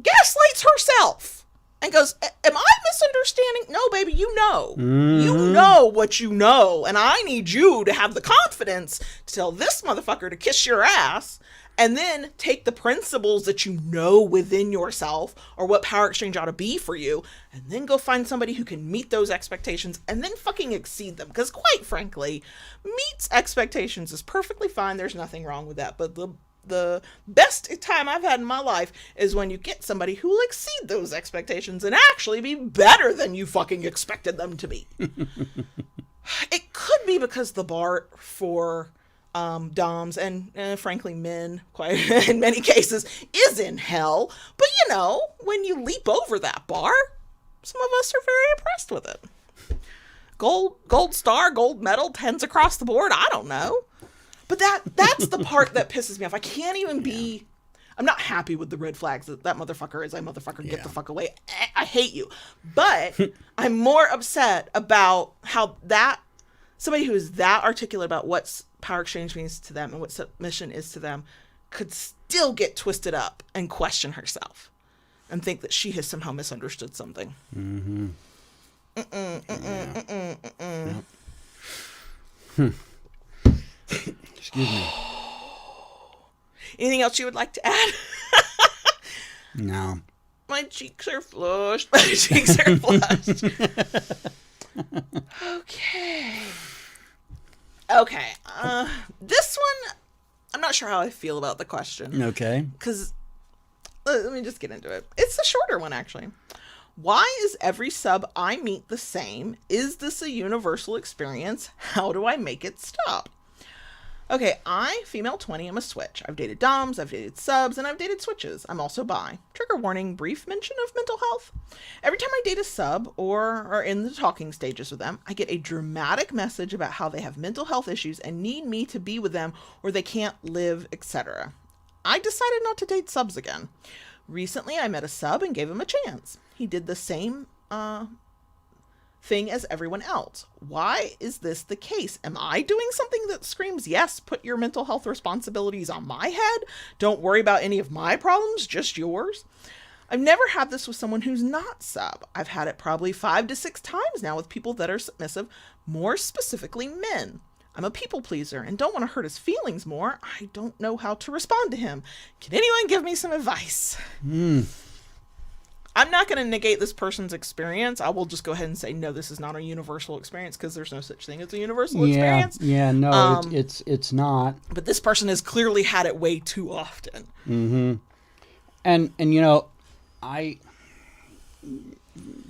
gaslights herself and goes, am I misunderstanding? No, baby, you know. You know what you know, and I need you to have the confidence to tell this motherfucker to kiss your ass, and then take the principles that you know within yourself, or what power exchange ought to be for you, and then go find somebody who can meet those expectations and then fucking exceed them. Because quite frankly, meets expectations is perfectly fine. There's nothing wrong with that. But the best time I've had in my life is when you get somebody who will exceed those expectations and actually be better than you fucking expected them to be. It could be because the bar for doms and frankly men, quite in many cases, is in hell. But you know, when you leap over that bar, some of us are very impressed with it. Gold star, gold medal, 10s across the board. I don't know. But that's the part that pisses me off. I can't even be... I'm not happy with the red flags that motherfucker is a motherfucker. Get the fuck away. I hate you. But I'm more upset about how that... Somebody who is that articulate about what power exchange means to them and what submission is to them could still get twisted up and question herself and think that she has somehow misunderstood something. Excuse me. Anything else you would like to add? No. My cheeks are flushed. My cheeks are flushed. Okay. This one, I'm not sure how I feel about the question. Okay. Because, let me just get into it. It's a shorter one, actually. Why is every sub I meet the same? Is this a universal experience? How do I make it stop? Okay, I, female 20, am a switch. I've dated doms, I've dated subs, and I've dated switches. I'm also bi. Trigger warning, brief mention of mental health. Every time I date a sub or are in the talking stages with them, I get a dramatic message about how they have mental health issues and need me to be with them or they can't live, etc. I decided not to date subs again. Recently, I met a sub and gave him a chance. He did the same thing as everyone else. Why is this the case? Am I doing something that screams, yes, put your mental health responsibilities on my head? Don't worry about any of my problems, just yours? I've never had this with someone who's not sub. I've had it probably 5 to 6 times now with people that are submissive, more specifically men. I'm a people pleaser and don't want to hurt his feelings more. I don't know how to respond to him. Can anyone give me some advice? I'm not going to negate this person's experience. I will just go ahead and say, no, this is not a universal experience because there's no such thing as a universal experience. Yeah, no, it's not. But this person has clearly had it way too often. And you know,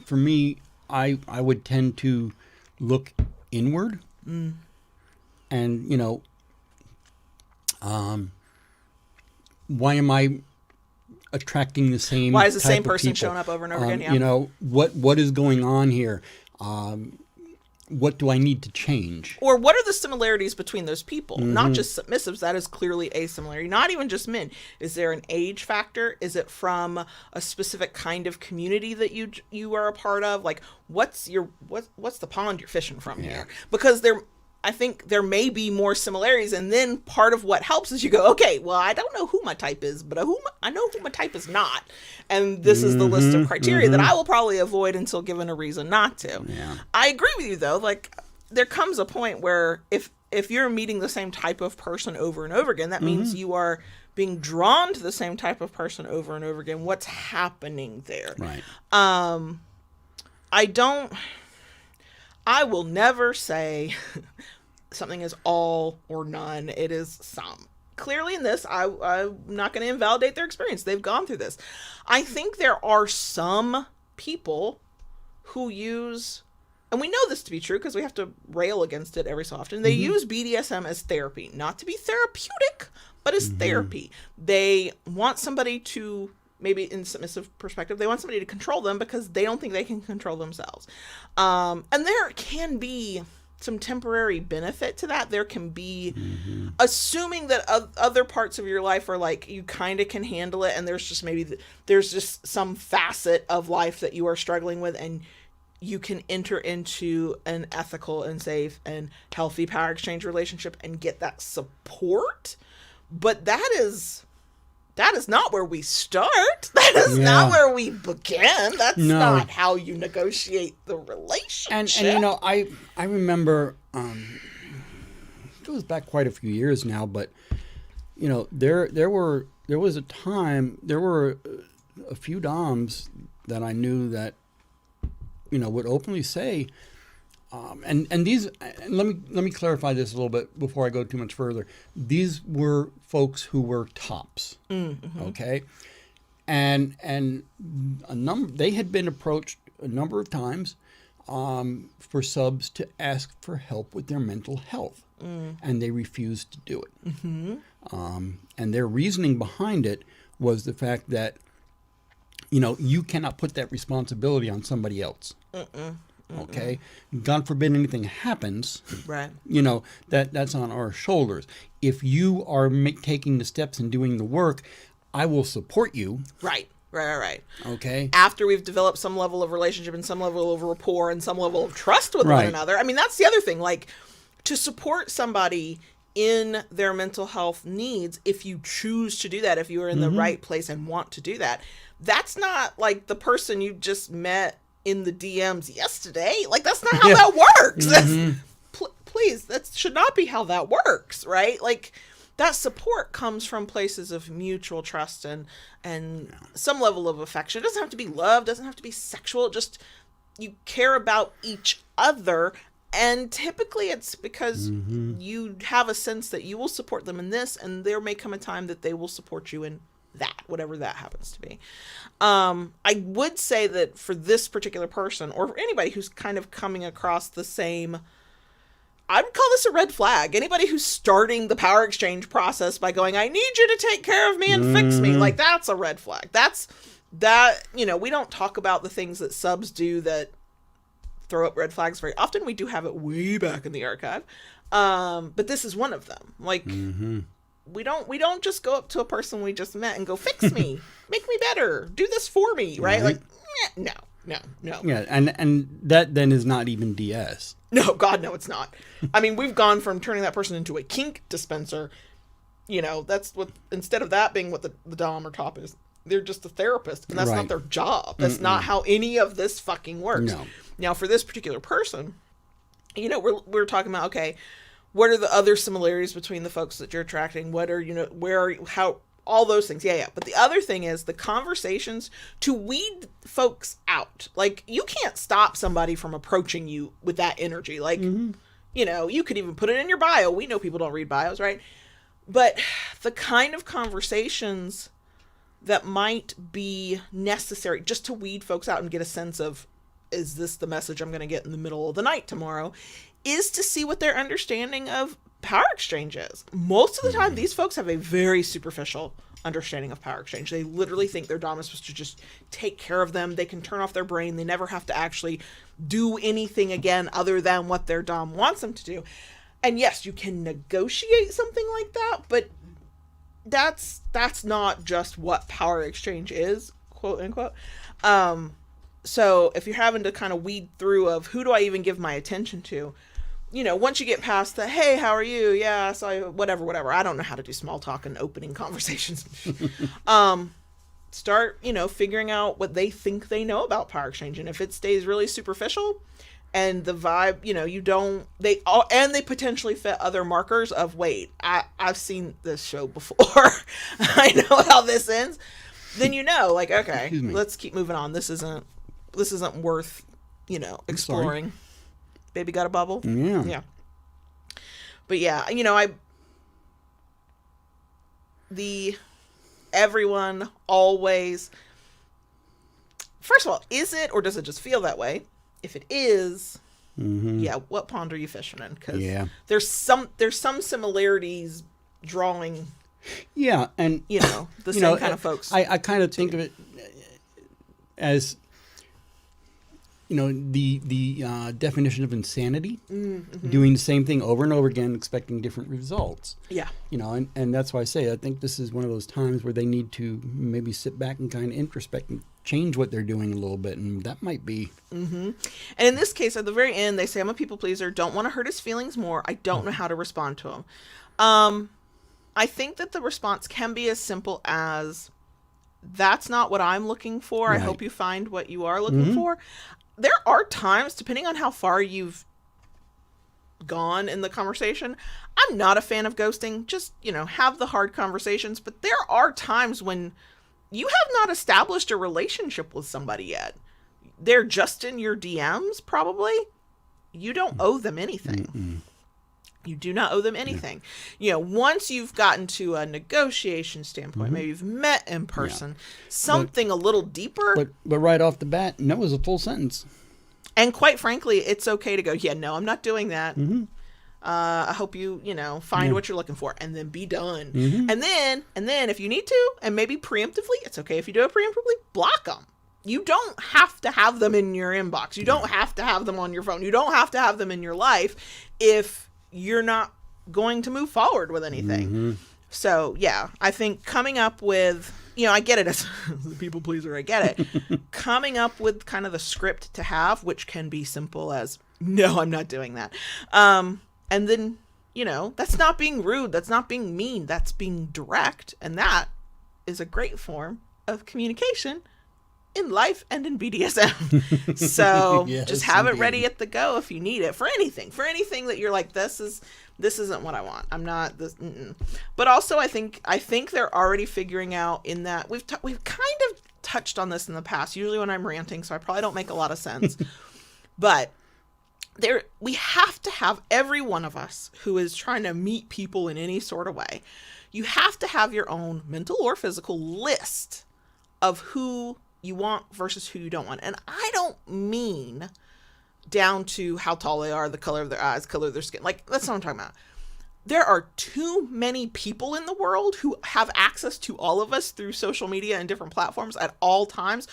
for me, I would tend to look inward, and you know, why am I attracting the same? Why is the type same of person people? showing up over and over again? Yeah. You know, what is going on here? What do I need to change? Or what are the similarities between those people? Not just submissives. That is clearly a similarity. Not even just men. Is there an age factor? Is it from a specific kind of community that you are a part of? Like, what's the pond you're fishing from here? Because I think there may be more similarities, and then part of what helps is you go, okay, well, I don't know who my type is, but I know who my type is not, and this is the list of criteria that I will probably avoid until given a reason not to. I agree with you, though. Like, there comes a point where if you're meeting the same type of person over and over again, that means you are being drawn to the same type of person over and over again. What's happening there? Right. I will never say something is all or none. It is some. Clearly in this, I'm not going to invalidate their experience. They've gone through this. I think there are some people who use and we know this to be true because we have to rail against it every so often, they use BDSM as therapy, not to be therapeutic, but as therapy. They want somebody to, maybe in submissive perspective, they want somebody to control them because they don't think they can control themselves. And there can be some temporary benefit to that. There can be, assuming that other parts of your life are like, you kind of can handle it, and there's just there's just some facet of life that you are struggling with, and you can enter into an ethical and safe and healthy power exchange relationship and get that support. But that is not where we start. That is not where we begin. That's not how you negotiate the relationship. And you know, I remember, it goes back quite a few years now, but you know, there was a time, there were a few doms that I knew that, you know, would openly say, and these, and let me clarify this a little bit before I go too much further. These were folks who were tops, okay, and they had been approached a number of times for subs to ask for help with their mental health, and they refused to do it. And their reasoning behind it was the fact that, you know, you cannot put that responsibility on somebody else. Okay, God forbid anything happens. Right. You know, that's on our shoulders. If you are taking the steps and doing the work, I will support you. Right. Okay. After we've developed some level of relationship and some level of rapport and some level of trust with one another. I mean, that's the other thing. Like, to support somebody in their mental health needs, if you choose to do that, if you are in the right place and want to do that, that's not like the person you just met in the DMs yesterday. Like, that's not how that works. Please, that should not be how that works, right? Like, that support comes from places of mutual trust and some level of affection. It doesn't have to be love, doesn't have to be sexual. Just, you care about each other, and typically it's because you have a sense that you will support them in this, and there may come a time that they will support you in that, whatever that happens to be. I would say that for this particular person, or for anybody who's kind of coming across the same, I would call this a red flag. Anybody who's starting the power exchange process by going, I need you to take care of me and fix me, like, that's a red flag. That, you know, we don't talk about the things that subs do that throw up red flags very often. We do have it way back in the archive. But this is one of them. Like, we don't just go up to a person we just met and go, fix me, make me better, do this for me, right? Like, no. Yeah, and that then is not even DS. No, God, no, it's not. I mean, we've gone from turning that person into a kink dispenser. You know, that's what, instead of that being what the dom or top is, they're just a therapist, and that's not their job. That's not how any of this fucking works. No. Now, for this particular person, you know, we're talking about, okay, what are the other similarities between the folks that you're attracting? What are, you know, where are you, how, all those things. Yeah. But the other thing is the conversations to weed folks out. Like, you can't stop somebody from approaching you with that energy. Like, you know, you could even put it in your bio. We know people don't read bios, right? But the kind of conversations that might be necessary just to weed folks out and get a sense of, is this the message I'm going to get in the middle of the night tomorrow, is to see what their understanding of power exchange is. Most of the time, these folks have a very superficial understanding of power exchange. They literally think their dom is supposed to just take care of them. They can turn off their brain. They never have to actually do anything again other than what their dom wants them to do. And yes, you can negotiate something like that, but that's not just what power exchange is, quote unquote. So if you're having to kind of weed through of who do I even give my attention to, you know, once you get past the, hey, how are you? Yeah, I saw you, whatever. I don't know how to do small talk and opening conversations. Start, you know, figuring out what they think they know about power exchange. And if it stays really superficial and the vibe, you know, and they potentially fit other markers of, wait, I've seen this show before. I know how this ends. Then, you know, like, okay, let's keep moving on. This isn't worth, you know, exploring. Baby got a bubble? Yeah. But yeah, you know, everyone always, first of all, is it, or does it just feel that way? If it is, yeah, what pond are you fishing in? Because Yeah. there's some similarities drawing, Yeah, and the same kind of folks. I kind of think of it as the definition of insanity, doing the same thing over and over again, expecting different results. Yeah. And that's why I say I think this is one of those times where they need to maybe sit back and kind of introspect and change what they're doing a little bit, and that might be. And in this case, at the very end, they say, "I'm a people pleaser. Don't want to hurt his feelings more. I don't know how to respond to him." I think that the response can be as simple as, "That's not what I'm looking for. Right. I hope you find what you are looking for." There are times, depending on how far you've gone in the conversation, I'm not a fan of ghosting. Just, have the hard conversations. But there are times when you have not established a relationship with somebody yet. They're just in your DMs, probably. You don't owe them anything. You do not owe them anything. Once you've gotten to a negotiation standpoint, maybe you've met in person, something a little deeper. But right off the bat, no is a full sentence. And quite frankly, it's okay to go, yeah, no, I'm not doing that. I hope you, find what you're looking for, and then be done. And then if you need to, and maybe preemptively, it's okay if you do it preemptively, block them. You don't have to have them in your inbox. You don't have to have them on your phone. You don't have to have them in your life if you're not going to move forward with anything. So yeah, I think coming up with, I get it as a people pleaser, I get it. Coming up with kind of the script to have, which can be simple as, no, I'm not doing that. And then, that's not being rude. That's not being mean. That's being direct. And that is a great form of communication in life and in BDSM. So Yes, just have it indeed. ready at the go if you need it for anything that you're like, this isn't what I want. I'm not this. But also I think they're already figuring out in that we've kind of touched on this in the past, usually when I'm ranting, so I probably don't make a lot of sense, but we have to have, every one of us who is trying to meet people in any sort of way, you have to have your own mental or physical list of who you want versus who you don't want. And I don't mean down to how tall they are, the color of their eyes, color of their skin. Like, that's not what I'm talking about. There are too many people in the world who have access to all of us through social media and different platforms at all times,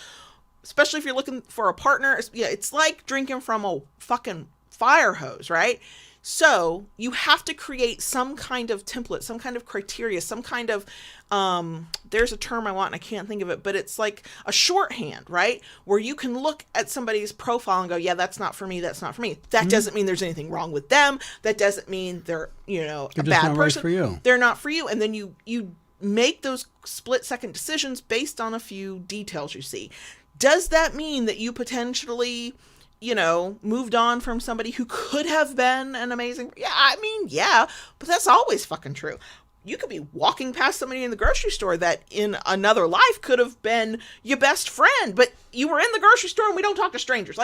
especially if you're looking for a partner. It's like drinking from a fucking fire hose, right? So you have to create some kind of template, some kind of criteria, some kind of, there's a term I want and I can't think of it, but it's like a shorthand, right? Where you can look at somebody's profile and go, yeah, that's not for me. That's not for me. That doesn't mean there's anything wrong with them. That doesn't mean they're, a They're just bad not person. right for you. They're not for you. And then you make those split-second decisions based on a few details you see. Does that mean that you potentially, moved on from somebody who could have been an amazing... Yeah, but that's always fucking true. You could be walking past somebody in the grocery store that in another life could have been your best friend, but you were in the grocery store and we don't talk to strangers.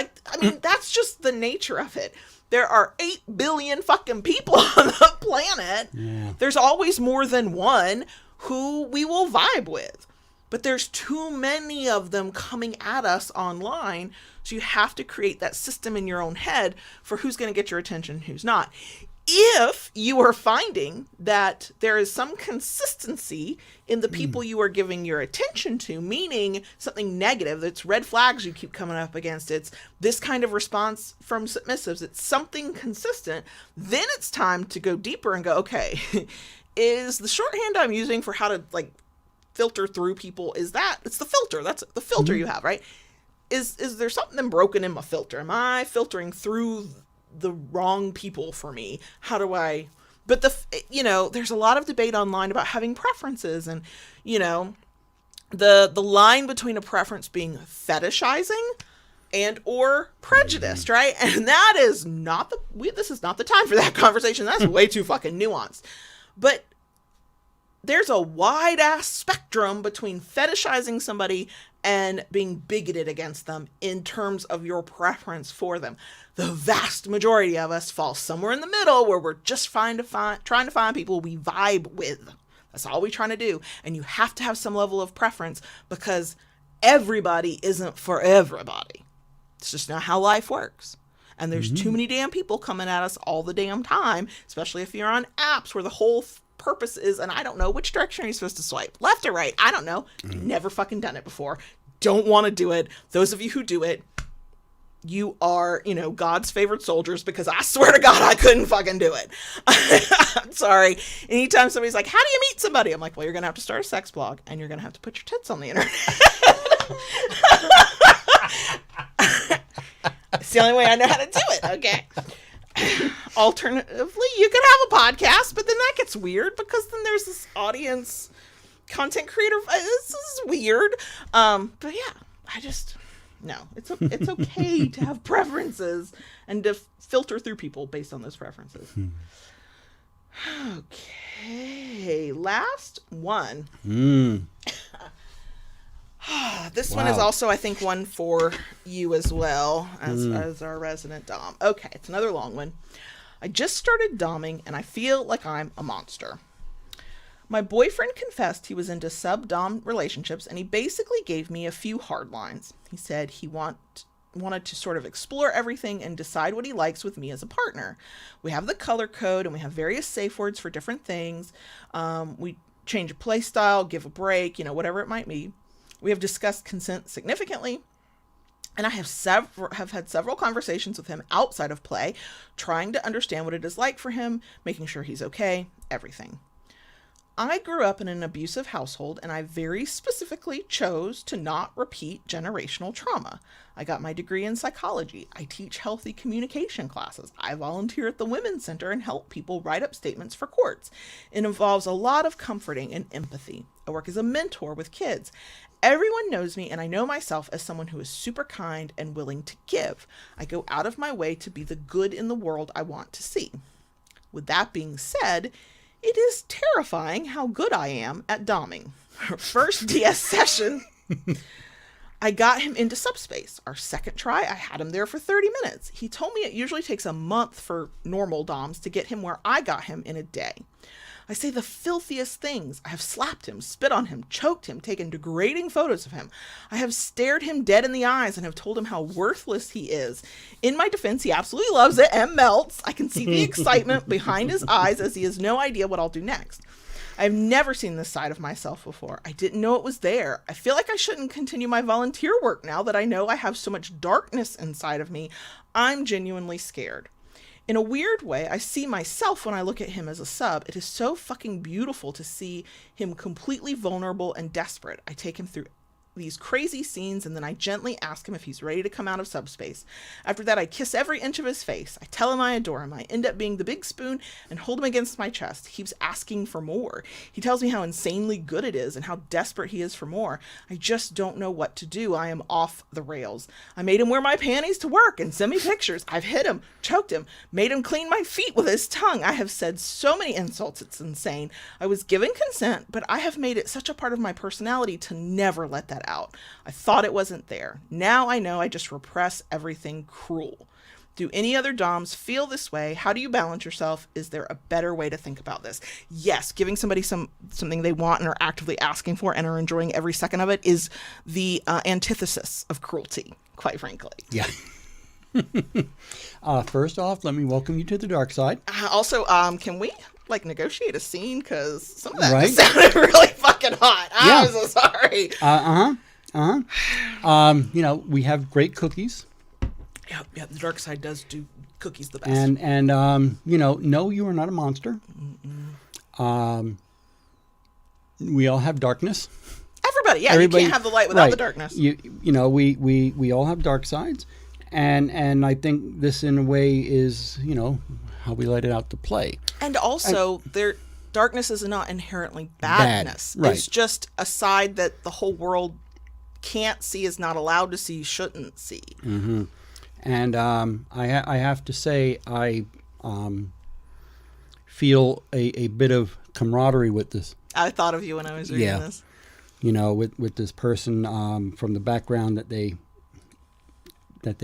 That's just the nature of it. There are 8 billion fucking people on the planet. Yeah. There's always more than one who we will vibe with. But there's too many of them coming at us online, so you have to create that system in your own head for who's going to get your attention and who's not. If you are finding that there is some consistency in the people you are giving your attention to, meaning something negative, that's red flags you keep coming up against, it's this kind of response from submissives, it's something consistent, then it's time to go deeper and go, okay, is the shorthand I'm using for how to filter through people, it's the filter, that's the filter you have, right? Is there something broken in my filter? Am I filtering through the wrong people for me? How do I... But there's a lot of debate online about having preferences, and the line between a preference being fetishizing and or prejudiced, right? And that is not this is not the time for that conversation. That's way too fucking nuanced. But there's a wide ass spectrum between fetishizing somebody and being bigoted against them in terms of your preference for them. The vast majority of us fall somewhere in the middle where we're just trying to find people we vibe with. That's all we're trying to do. And you have to have some level of preference because everybody isn't for everybody. It's just not how life works. And there's too many damn people coming at us all the damn time, especially if you're on apps where the whole purpose is, and I don't know which direction are you supposed to swipe, left or right, I don't know. Never fucking done it before. Don't want to do it. Those of you who do it, you are, God's favorite soldiers, because I swear to God, I couldn't fucking do it. I'm sorry. Anytime somebody's like, how do you meet somebody? I'm like, well, you're going to have to start a sex blog, and you're going to have to put your tits on the internet. It's the only way I know how to do it, okay? Alternatively, you could have a podcast, but then that gets weird, because then there's this audience, content creator. This is weird. But yeah, no, it's okay to have preferences and to filter through people based on those preferences. Okay, last one. This one is also, I think, one for you as well as our resident Dom. Okay, it's another long one. I just started doming and I feel like I'm a monster. My boyfriend confessed he was into sub-dom relationships, and he basically gave me a few hard lines. He said he wanted to sort of explore everything and decide what he likes with me as a partner. We have the color code, and we have various safe words for different things. We change a play style, give a break, whatever it might be. We have discussed consent significantly, and I have had several conversations with him outside of play, trying to understand what it is like for him, making sure he's okay, everything. I grew up in an abusive household, and I very specifically chose to not repeat generational trauma. I got my degree in psychology. I teach healthy communication classes. I volunteer at the Women's Center and help people write up statements for courts. It involves a lot of comforting and empathy. I work as a mentor with kids. Everyone knows me, and I know myself as someone who is super kind and willing to give. I go out of my way to be the good in the world I want to see. With that being said, it is terrifying how good I am at doming. First DS session, I got him into subspace. Our second try, I had him there for 30 minutes. He told me it usually takes a month for normal doms to get him where I got him in a day. I say the filthiest things. I have slapped him, spit on him, choked him, taken degrading photos of him. I have stared him dead in the eyes and have told him how worthless he is. In my defense, he absolutely loves it and melts. I can see the excitement behind his eyes as he has no idea what I'll do next. I've never seen this side of myself before. I didn't know it was there. I feel like I shouldn't continue my volunteer work now that I know I have so much darkness inside of me. I'm genuinely scared. In a weird way, I see myself when I look at him as a sub. It is so fucking beautiful to see him completely vulnerable and desperate. I take him through these crazy scenes, and then I gently ask him if he's ready to come out of subspace. After that, I kiss every inch of his face. I tell him I adore him. I end up being the big spoon and hold him against my chest. He keeps asking for more. He tells me how insanely good it is and how desperate he is for more. I just don't know what to do. I am off the rails. I made him wear my panties to work and send me pictures. I've hit him, choked him, made him clean my feet with his tongue. I have said so many insults, it's insane. I was given consent, but I have made it such a part of my personality to never let that out. I thought it wasn't there. Now I know I just repress everything cruel. Do any other doms feel this way? How do you balance yourself? Is there a better way to think about this? Yes, giving somebody something they want and are actively asking for and are enjoying every second of it is the antithesis of cruelty, quite frankly. Yeah. First off, let me welcome you to the dark side. Also, can we negotiate a scene? Because some of that just sounded really fucking hot. I'm so sorry. We have great cookies. Yeah, the dark side does do cookies the best. And no, you are not a monster. We all have darkness. Everybody, you can't have the light without the darkness. We all have dark sides, and I think this in a way is how we let it out to play. And also, their darkness is not inherently badness. Right. It's just a side that the whole world can't see, is not allowed to see, shouldn't see. Mm-hmm. And I have to say, I feel a bit of camaraderie with this. I thought of you when I was reading this. With this person from the background that they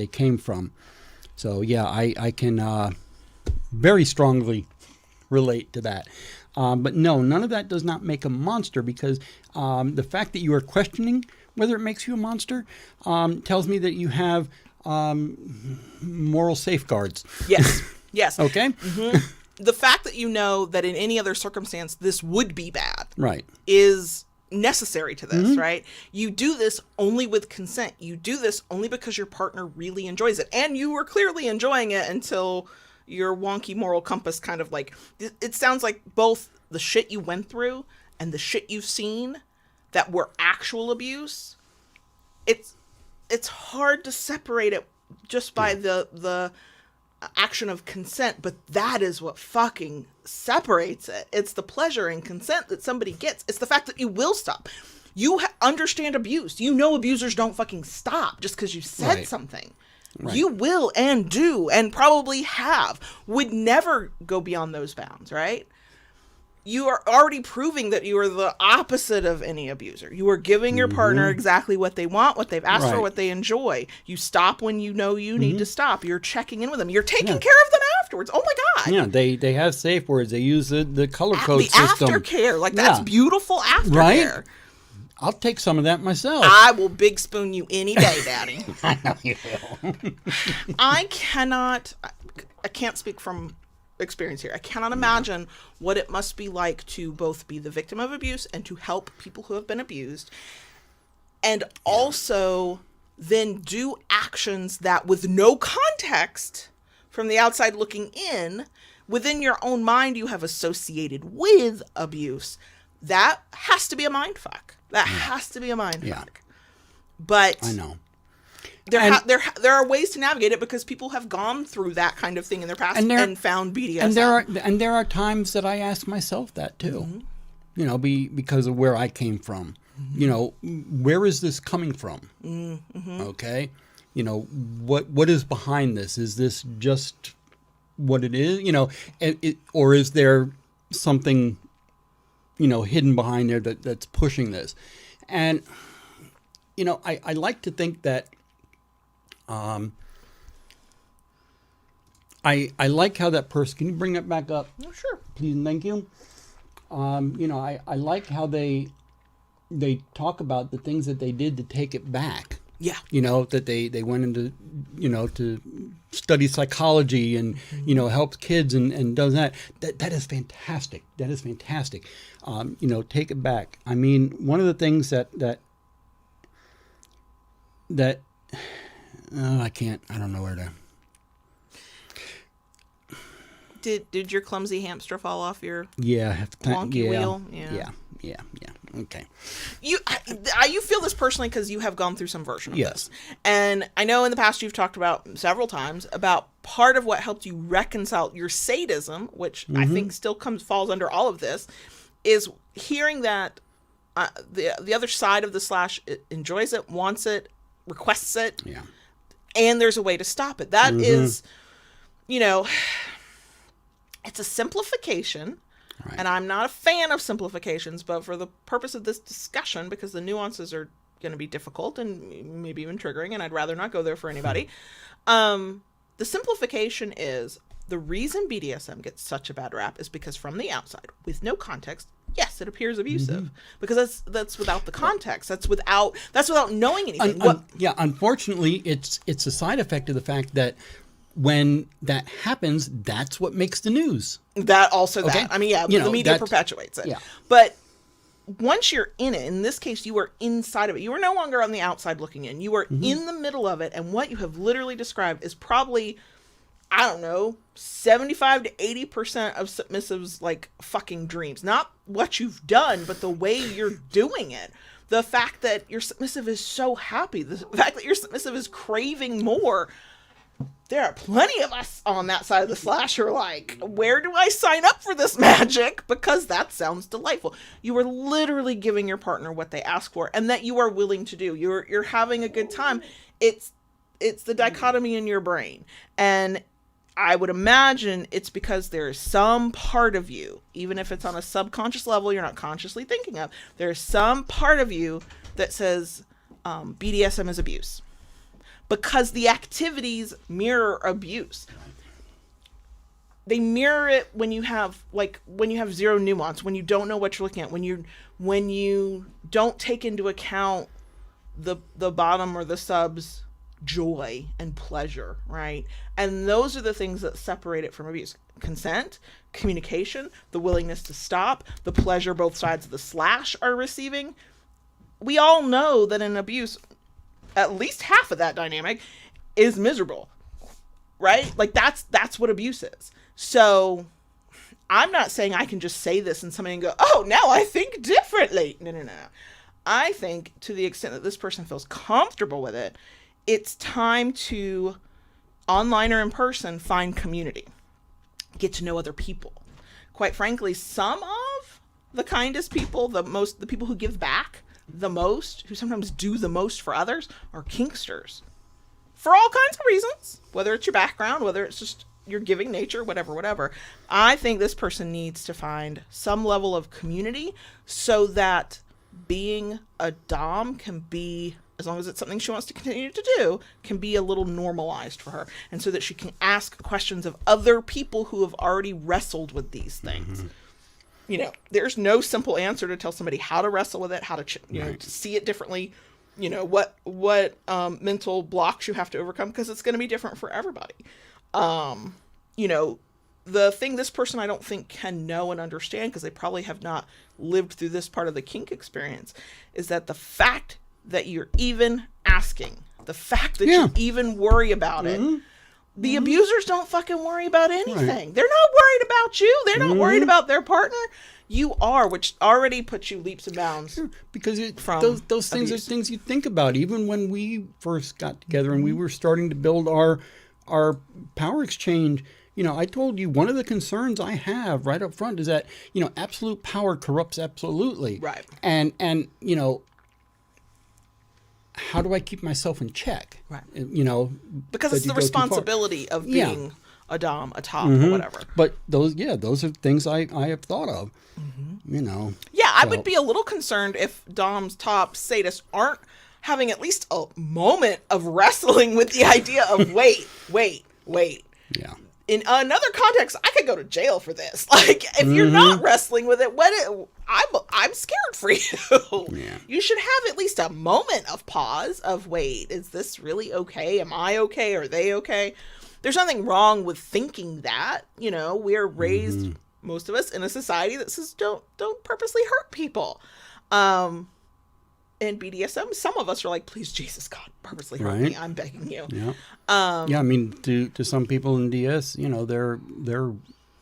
came from. So I can very strongly relate to that. But no, none of that does not make a monster, because the fact that you are questioning whether it makes you a monster tells me that you have moral safeguards. Yes. Yes. Okay? The fact that you know that in any other circumstance this would be bad Right. is necessary to this, right? You do this only with consent. You do this only because your partner really enjoys it. And you were clearly enjoying it until your wonky moral compass kind of like, it sounds like both the shit you went through and the shit you've seen that were actual abuse. It's hard to separate it just by the action of consent, but that is what fucking separates it. It's the pleasure and consent that somebody gets. It's the fact that you will stop. You understand abuse. You know abusers don't fucking stop just because you said something. Right. You will and do and probably would never go beyond those bounds, right? You are already proving that you are the opposite of any abuser. You are giving your partner exactly what they want, what they've asked for, what they enjoy. You stop when you know you need to stop. You're checking in with them. You're taking care of them afterwards. Oh my God. Yeah, they have safe words. They use the color code the system. Aftercare. Like, that's beautiful aftercare. Right? I'll take some of that myself. I will big spoon you any day, Daddy. I know you will. I can't speak from experience here. I cannot imagine what it must be like to both be the victim of abuse and to help people who have been abused, and also then do actions that, with no context from the outside looking in, within your own mind you have associated with abuse. That has to be a mindfuck. That has to be a mindfuck. But I know. There are ways to navigate it because people have gone through that kind of thing in their past and found BDSM. And there are times that I ask myself that too. You know, because of where I came from. You know, where is this coming from? Okay, you know, what is behind this? Is this just what it is? You know, or is there something, you know, hidden behind there that's pushing this? And you know, I like to think that. I like how that person. Can you bring that back up? Oh, sure. Please and thank you. You know, I like how they talk about the things that they did to take it back. Yeah. You know, that they went into, you know, to study psychology and, you know, helps kids and does that. That is fantastic. That is fantastic. You know, take it back. I mean, one of the things that I don't know where to. Did your clumsy hamster fall off your wonky wheel? Yeah. Okay. You feel this personally because you have gone through some version of Yes. this. And I know in the past you've talked about several times about part of what helped you reconcile your sadism, which I think still falls under all of this, is hearing that the other side of the slash enjoys it, wants it, requests it. Yeah. And there's a way to stop it. That is, you know, it's a simplification. Right. And I'm not a fan of simplifications, but for the purpose of this discussion, because the nuances are going to be difficult and maybe even triggering, and I'd rather not go there for anybody. The simplification is the reason BDSM gets such a bad rap is because from the outside, with no context, yes, it appears abusive because that's without the context. That's without knowing anything. Unfortunately, it's a side effect of the fact that when that happens, that's what makes the news. I mean, the media perpetuates it. Yeah. But once you're in it, in this case, you are inside of it. You are no longer on the outside looking in. You are in the middle of it. And what you have literally described is probably, I don't know, 75 to 80% of submissives' like fucking dreams. Not what you've done, but the way you're doing it. The fact that your submissive is so happy. The fact that your submissive is craving more. There are plenty of us on that side of the slash who are like, where do I sign up for this magic? Because that sounds delightful. You are literally giving your partner what they ask for and that you are willing to do. You're having a good time. It's the dichotomy in your brain. And I would imagine it's because there is some part of you, even if it's on a subconscious level you're not consciously thinking of, there's some part of you that says BDSM is abuse. Because the activities mirror abuse. They mirror it when you have zero nuance, when you don't know what you're looking at, when you don't take into account the bottom or the sub's joy and pleasure, right? And those are the things that separate it from abuse. Consent, communication, the willingness to stop, the pleasure both sides of the slash are receiving. We all know that in abuse, at least half of that dynamic is miserable, right? Like that's what abuse is. So I'm not saying I can just say this and somebody can go, oh, now I think differently. No. I think to the extent that this person feels comfortable with it, it's time to, online or in person, find community. Get to know other people. Quite frankly, some of the kindest people, the people who give back the most, who sometimes do the most for others, are kinksters. For all kinds of reasons. Whether it's your background, whether it's just your giving nature, whatever. I think this person needs to find some level of community so that being a dom can be, as long as it's something she wants to continue to do, can be a little normalized for her. And so that she can ask questions of other people who have already wrestled with these things. Mm-hmm. There's no simple answer to tell somebody how to wrestle with it, how to, to see it differently, what mental blocks you have to overcome, because it's going to be different for everybody. The thing this person I don't think can know and understand, because they probably have not lived through this part of the kink experience, is that the fact that you're even asking, the fact that you even worry about it, the abusers don't fucking worry about anything. Right. They're not worried about you. They're not worried about their partner. You are, which already puts you leaps and bounds. Sure, because those things are things you think about. Even when we first got together and we were starting to build our power exchange, I told you one of the concerns I have right up front is that, absolute power corrupts absolutely. Right. And how do I keep myself in check? Right. Because it's the responsibility of being a dom, a top, or whatever. But those are things I have thought of. Yeah, I would be a little concerned if doms, tops, sadists aren't having at least a moment of wrestling with the idea of wait. Yeah. In another context, I could go to jail for this. Like, if you're not wrestling with it, I'm scared for you. Yeah. You should have at least a moment of pause of, wait, is this really okay? Am I okay? Are they okay? There's nothing wrong with thinking that. We're raised, most of us, in a society that says don't purposely hurt people. In BDSM, some of us are like, please, Jesus, God, purposely hurt me. I'm begging you. Yeah. I mean, to some people in DS, their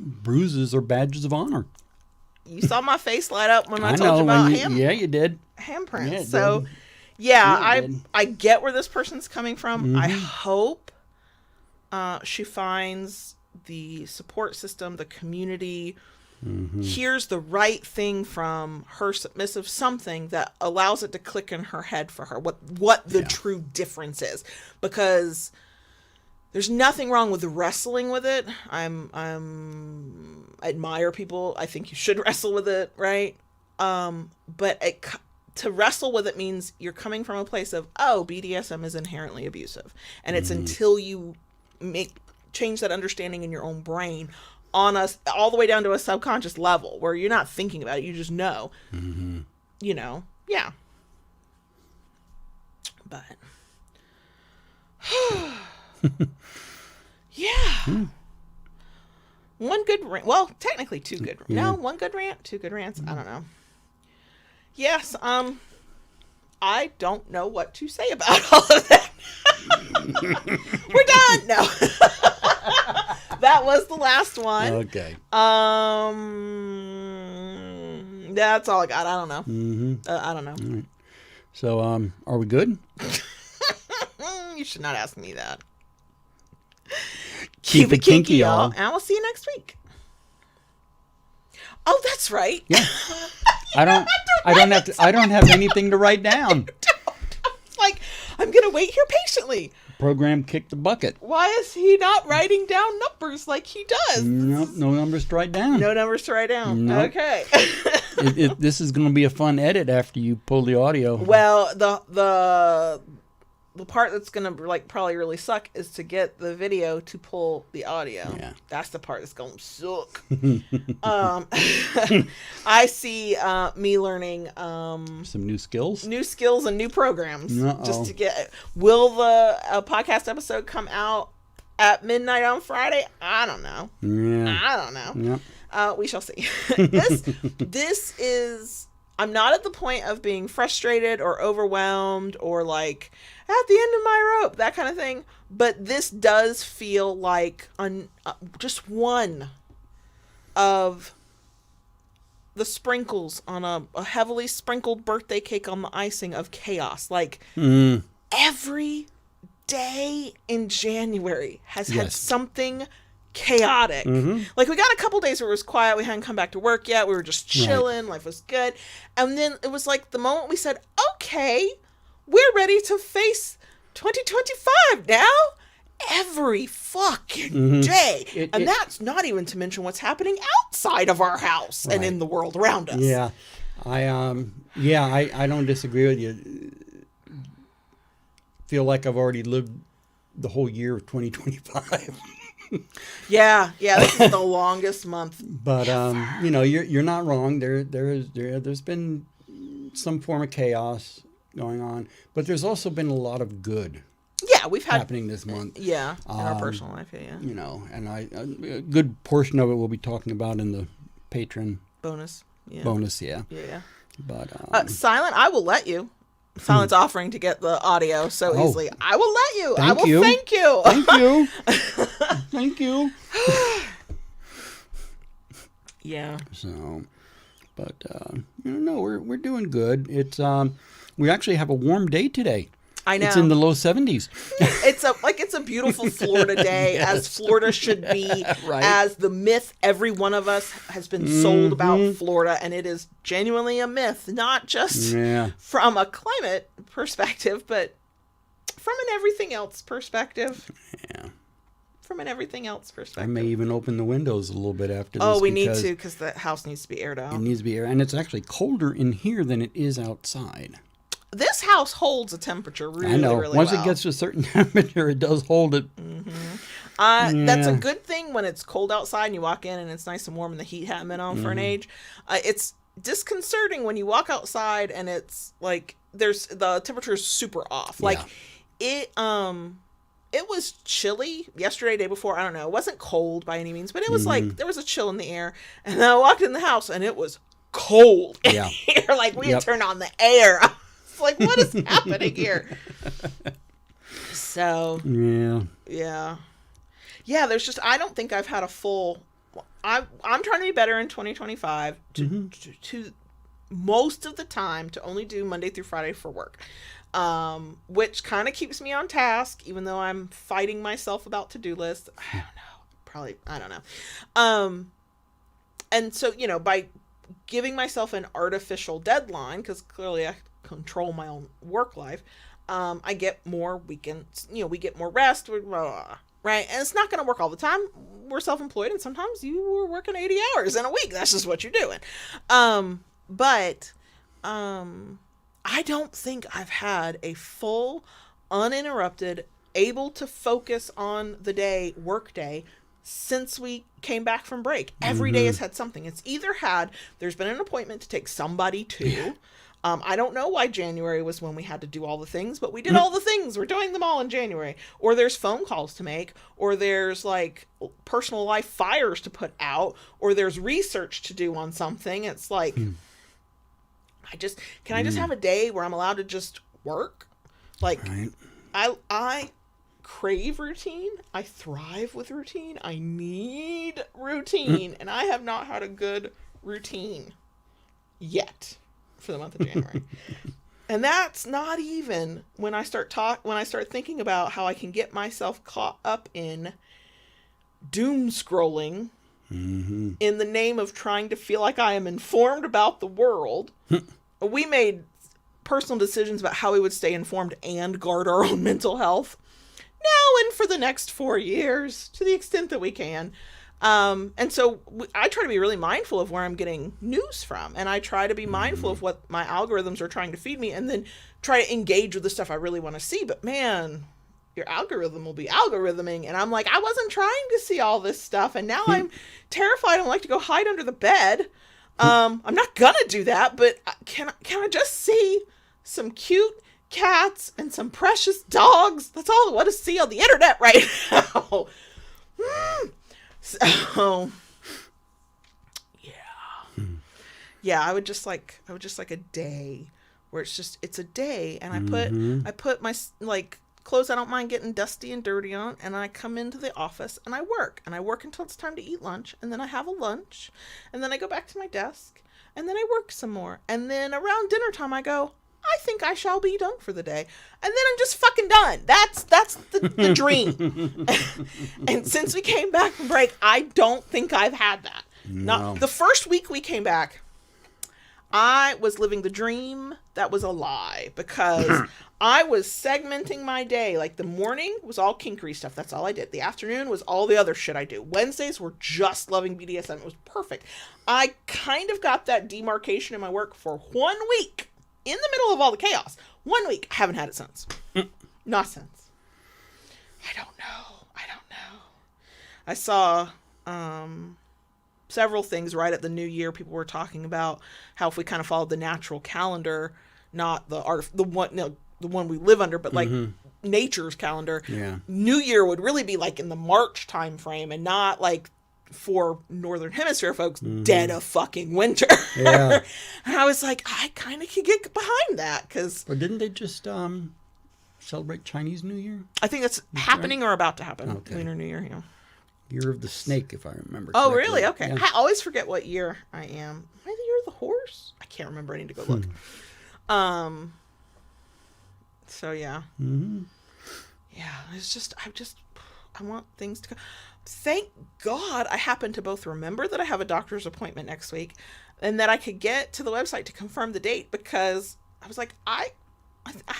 bruises are badges of honor. You saw my face light up when I told you about Yeah, you did. Handprints. I get where this person's coming from. I hope she finds the support system, the community, hears the right thing from her submissive, something that allows it to click in her head for her, what the true difference is. Because there's nothing wrong with wrestling with it. I admire people. I think you should wrestle with it, right? But to wrestle with it means you're coming from a place of, BDSM is inherently abusive. And it's until you change that understanding in your own brain on us all the way down to a subconscious level where you're not thinking about it, you just know. But one good rant. Well, technically two good. No, one good rant, two good rants. I don't know. Yes. I don't know what to say about all of that. We're done. No. That was the last one. Okay. That's all I got. I don't know. I don't know. All right. So, are we good? You should not ask me that. Keep it kinky, y'all. And we'll see you next week. Oh, that's right. Yeah. I don't have anything to write down. It's like, I'm going to wait here patiently. Program kicked the bucket. Why is he not writing down numbers like he does? Nope, no numbers to write down. No numbers to write down. Nope. Okay. This is going to be a fun edit after you pull the audio. Well, the the part that's gonna like probably really suck is to get the video to pull the audio. Yeah. That's the part that's gonna suck. I see me learning Some new skills. and new programs. Uh-oh. Just to get. Will the podcast episode come out at midnight on Friday? I don't know. Yeah. I don't know. Yep. We shall see. This is. I'm not at the point of being frustrated or overwhelmed or like at the end of my rope, that kind of thing. But this does feel like just one of the sprinkles on a heavily sprinkled birthday cake on the icing of chaos. Like every day in January has had something chaotic. Like we got a couple days where it was quiet. We hadn't come back to work yet. We were just chilling. Life was good. And then it was like the moment we said, okay, we're ready to face 2025 now. Every fucking day. And that's not even to mention what's happening outside of our house and in the world around us. Yeah. I don't disagree with you. Feel like I've already lived the whole year of 2025. Yeah, this is the longest month. But you know, you're not wrong. There's been some form of chaos going on, but there's also been a lot of good. Yeah, we've had happening this month. Yeah, in our personal life. Yeah. You know, and a good portion of it we'll be talking about in the patron bonus. Yeah. Bonus, yeah. Yeah. But Silent, I will let you. Silent's offering to get the audio so easily. I will let you. Thank I will you. thank you. Thank you. Thank you. Yeah. So, but no, we're doing good. It's we actually have a warm day today. I know. It's in the low 70s. It's a beautiful Florida day, Yes. as Florida should be, Right. as the myth every one of us has been sold about Florida, and it is genuinely a myth, not just from a climate perspective, but from an everything else perspective. Yeah. From an everything else perspective. I may even open the windows a little bit after this. Oh, we need to, because the house needs to be aired out. It needs to be aired, and it's actually colder in here than it is outside. This house holds a temperature really, I know. really Once well. it gets to a certain temperature, it does hold it. That's a good thing when it's cold outside and you walk in and it's nice and warm and the heat hadn't been on for an age. It's disconcerting when you walk outside and it's like the temperature is super off. Like it was chilly yesterday, day before. I don't know. It wasn't cold by any means, but it was like there was a chill in the air. And then I walked in the house and it was cold in here. Like we had turned on the air. It's like, what is happening here? So yeah. There's just, I don't think I've had a full. I'm trying to be better in 2025 to most of the time to only do Monday through Friday for work, which kind of keeps me on task, even though I'm fighting myself about to-do lists. I don't know. Probably, I don't know. And so, by giving myself an artificial deadline, because clearly I control my own work life, I get more weekends, we get more rest, right? And it's not going to work all the time. We're self-employed, and sometimes you are working 80 hours in a week. That's just what you're doing. But I don't think I've had a full, uninterrupted, able to focus on the day, work day, since we came back from break. Every day has had something. It's either there's been an appointment to take somebody to. I don't know why January was when we had to do all the things, but we did all the things. We're doing them all in January. Or there's phone calls to make, or there's like personal life fires to put out, or there's research to do on something. It's like, can I just have a day where I'm allowed to just work? Like, I crave routine. I thrive with routine. I need routine. And I have not had a good routine yet for the month of January. And that's not even when I start thinking about how I can get myself caught up in doom scrolling in the name of trying to feel like I am informed about the world. We made personal decisions about how we would stay informed and guard our own mental health now and for the next 4 years, to the extent that we can. And so I try to be really mindful of where I'm getting news from, and I try to be mindful of what my algorithms are trying to feed me, and then try to engage with the stuff I really want to see. But man, your algorithm will be algorithming, and I'm like, I wasn't trying to see all this stuff, and now I'm terrified. I like to go hide under the bed. I'm not gonna do that, but can I just see some cute cats and some precious dogs? That's all I want to see on the internet right now. So, yeah, I would just like a day where it's a day, and I put my like clothes I don't mind getting dusty and dirty on, and I come into the office and I work until it's time to eat lunch, and then I have a lunch, and then I go back to my desk, and then I work some more, and then around dinner time I go, I think I shall be done for the day. And then I'm just fucking done. That's the dream. And since we came back from break, I don't think I've had that. No. Not the first week we came back, I was living the dream. That was a lie, because I was segmenting my day. Like the morning was all kinkery stuff. That's all I did. The afternoon was all the other shit I do. Wednesdays were just loving BDSM. It was perfect. I kind of got that demarcation in my work for 1 week. In the middle of all the chaos. 1 week. I haven't had it since. Not since. I don't know. I saw several things right at the new year. People were talking about how if we kind of followed the natural calendar, not the one we live under, but like nature's calendar, New Year would really be like in the March time frame, and not like for Northern Hemisphere folks, dead of fucking winter. Yeah. And I was like, I kind of could get behind that, because... Or didn't they just celebrate Chinese New Year? I think that's happening or about to happen. Okay. Lunar New Year, yeah. Year of the Snake, if I remember correctly. Oh, really? Okay. Yeah. I always forget what year I am. Am I the year of the horse? I can't remember. I need to go look. So, yeah. Yeah, it's just... I want things to go... Thank God I happen to both remember that I have a doctor's appointment next week, and that I could get to the website to confirm the date, because I was like, I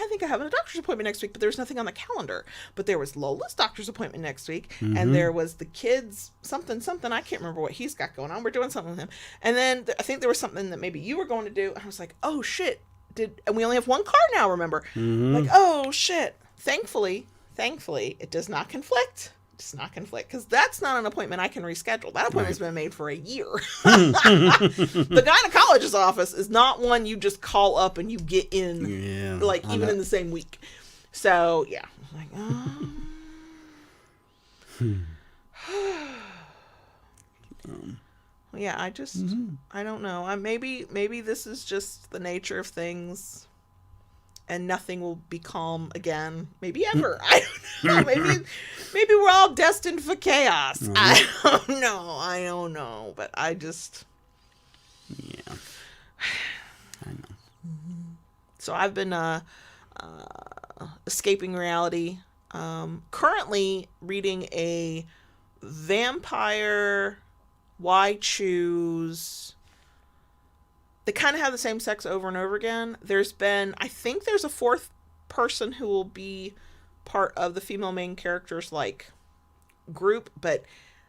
think I have a doctor's appointment next week, but there's nothing on the calendar. But there was Lola's doctor's appointment next week, and there was the kids something. I can't remember what he's got going on. We're doing something with him. And then I think there was something that maybe you were going to do. And I was like, oh shit. And we only have one car now, remember? Like, oh shit. Thankfully, it does not conflict. Because that's not an appointment I can reschedule. That appointment's been made for a year. The gynecologist's office is not one you just call up and you get in, even in the same week. So, yeah. Yeah, I just, I don't know. Maybe this is just the nature of things, and nothing will be calm again. Maybe ever. I don't know. Maybe we're all destined for chaos. I don't know. But I just... Yeah. I know. So I've been escaping reality. Currently reading a vampire... Why choose... They kind of have the same sex over and over again. I think there's a fourth person who will be part of the female main character's like group, but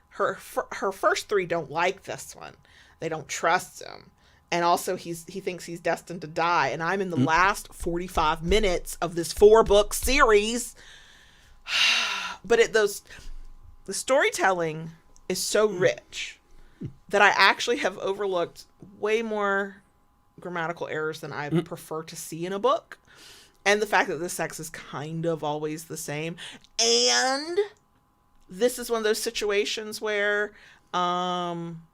her first three don't like this one. They don't trust him. And also he thinks he's destined to die. And I'm in the last 45 minutes of this 4-book series. But the storytelling is so rich that I actually have overlooked way more grammatical errors than I prefer to see in a book. And the fact that the sex is kind of always the same. And this is one of those situations where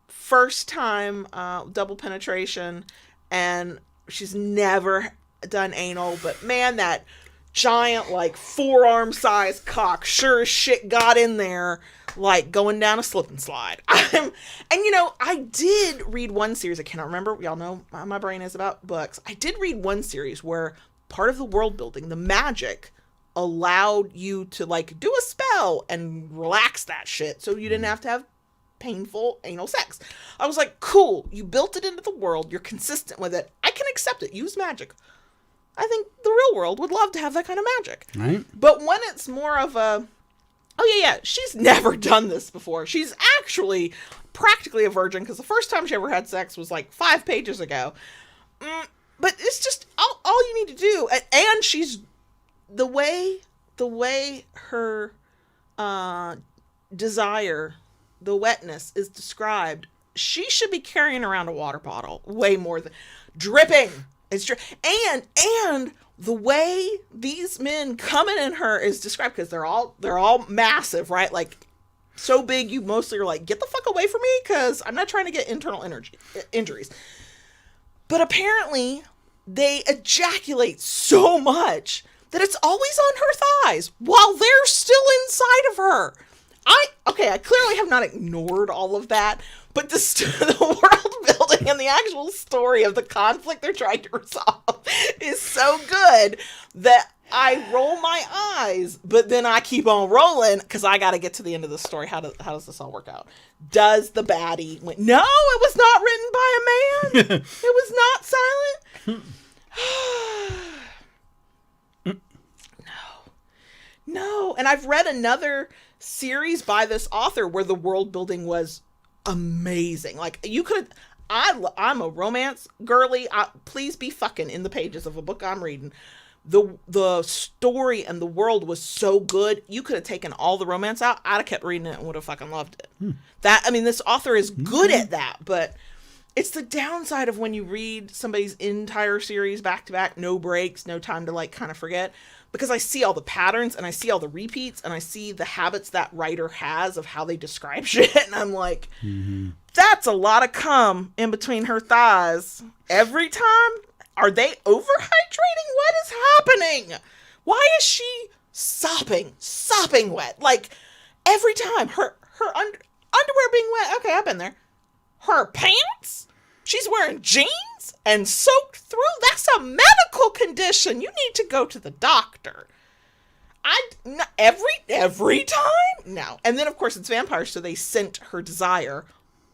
first time double penetration, and she's never done anal, but man, that giant like forearm size cock sure as shit got in there like going down a slip and slide. I did read one series, I cannot remember, y'all know how my brain is about books. I did read one series where part of the world building, the magic, allowed you to like do a spell and relax that shit so you didn't have to have painful anal sex. I was like, cool, you built it into the world, you're consistent with it, I can accept it, use magic. I think the real world would love to have that kind of magic. Right. But when it's more of a Oh, yeah. She's never done this before. She's actually practically a virgin because the first time she ever had sex was like 5 pages ago. But it's just all you need to do. And she's the way her desire, the wetness is described. She should be carrying around a water bottle way more than dripping. It's and the way these men coming in her is described, because they're all massive, right? Like so big you mostly are like, get the fuck away from me because I'm not trying to get internal injuries. But apparently they ejaculate so much that it's always on her thighs while they're still inside of her. I clearly have not ignored all of that, but the world building and the actual story of the conflict they're trying to resolve is so good that I roll my eyes, but then I keep on rolling because I got to get to the end of the story. How does this all work out? Does the baddie win? No, it was not written by a man. It was not silent. No. And I've read another series by this author where the world building was amazing. Like you could, I'm a romance girly. Please be fucking in the pages of a book I'm reading. The story and the world was so good. You could have taken all the romance out. I'd have kept reading it and would have fucking loved it. This author is good at that, but it's the downside of when you read somebody's entire series back to back, no breaks, no time to like kind of forget. Because I see all the patterns and I see all the repeats and I see the habits that writer has of how they describe shit. And I'm like, that's a lot of cum in between her thighs every time. Are they overhydrating? What is happening? Why is she sopping wet? Like every time her underwear being wet. Okay, I've been there. Her pants? She's wearing jeans and soaked through? That's a medical condition. You need to go to the doctor. Every time? No. And then, of course, it's vampires, so they scent her desire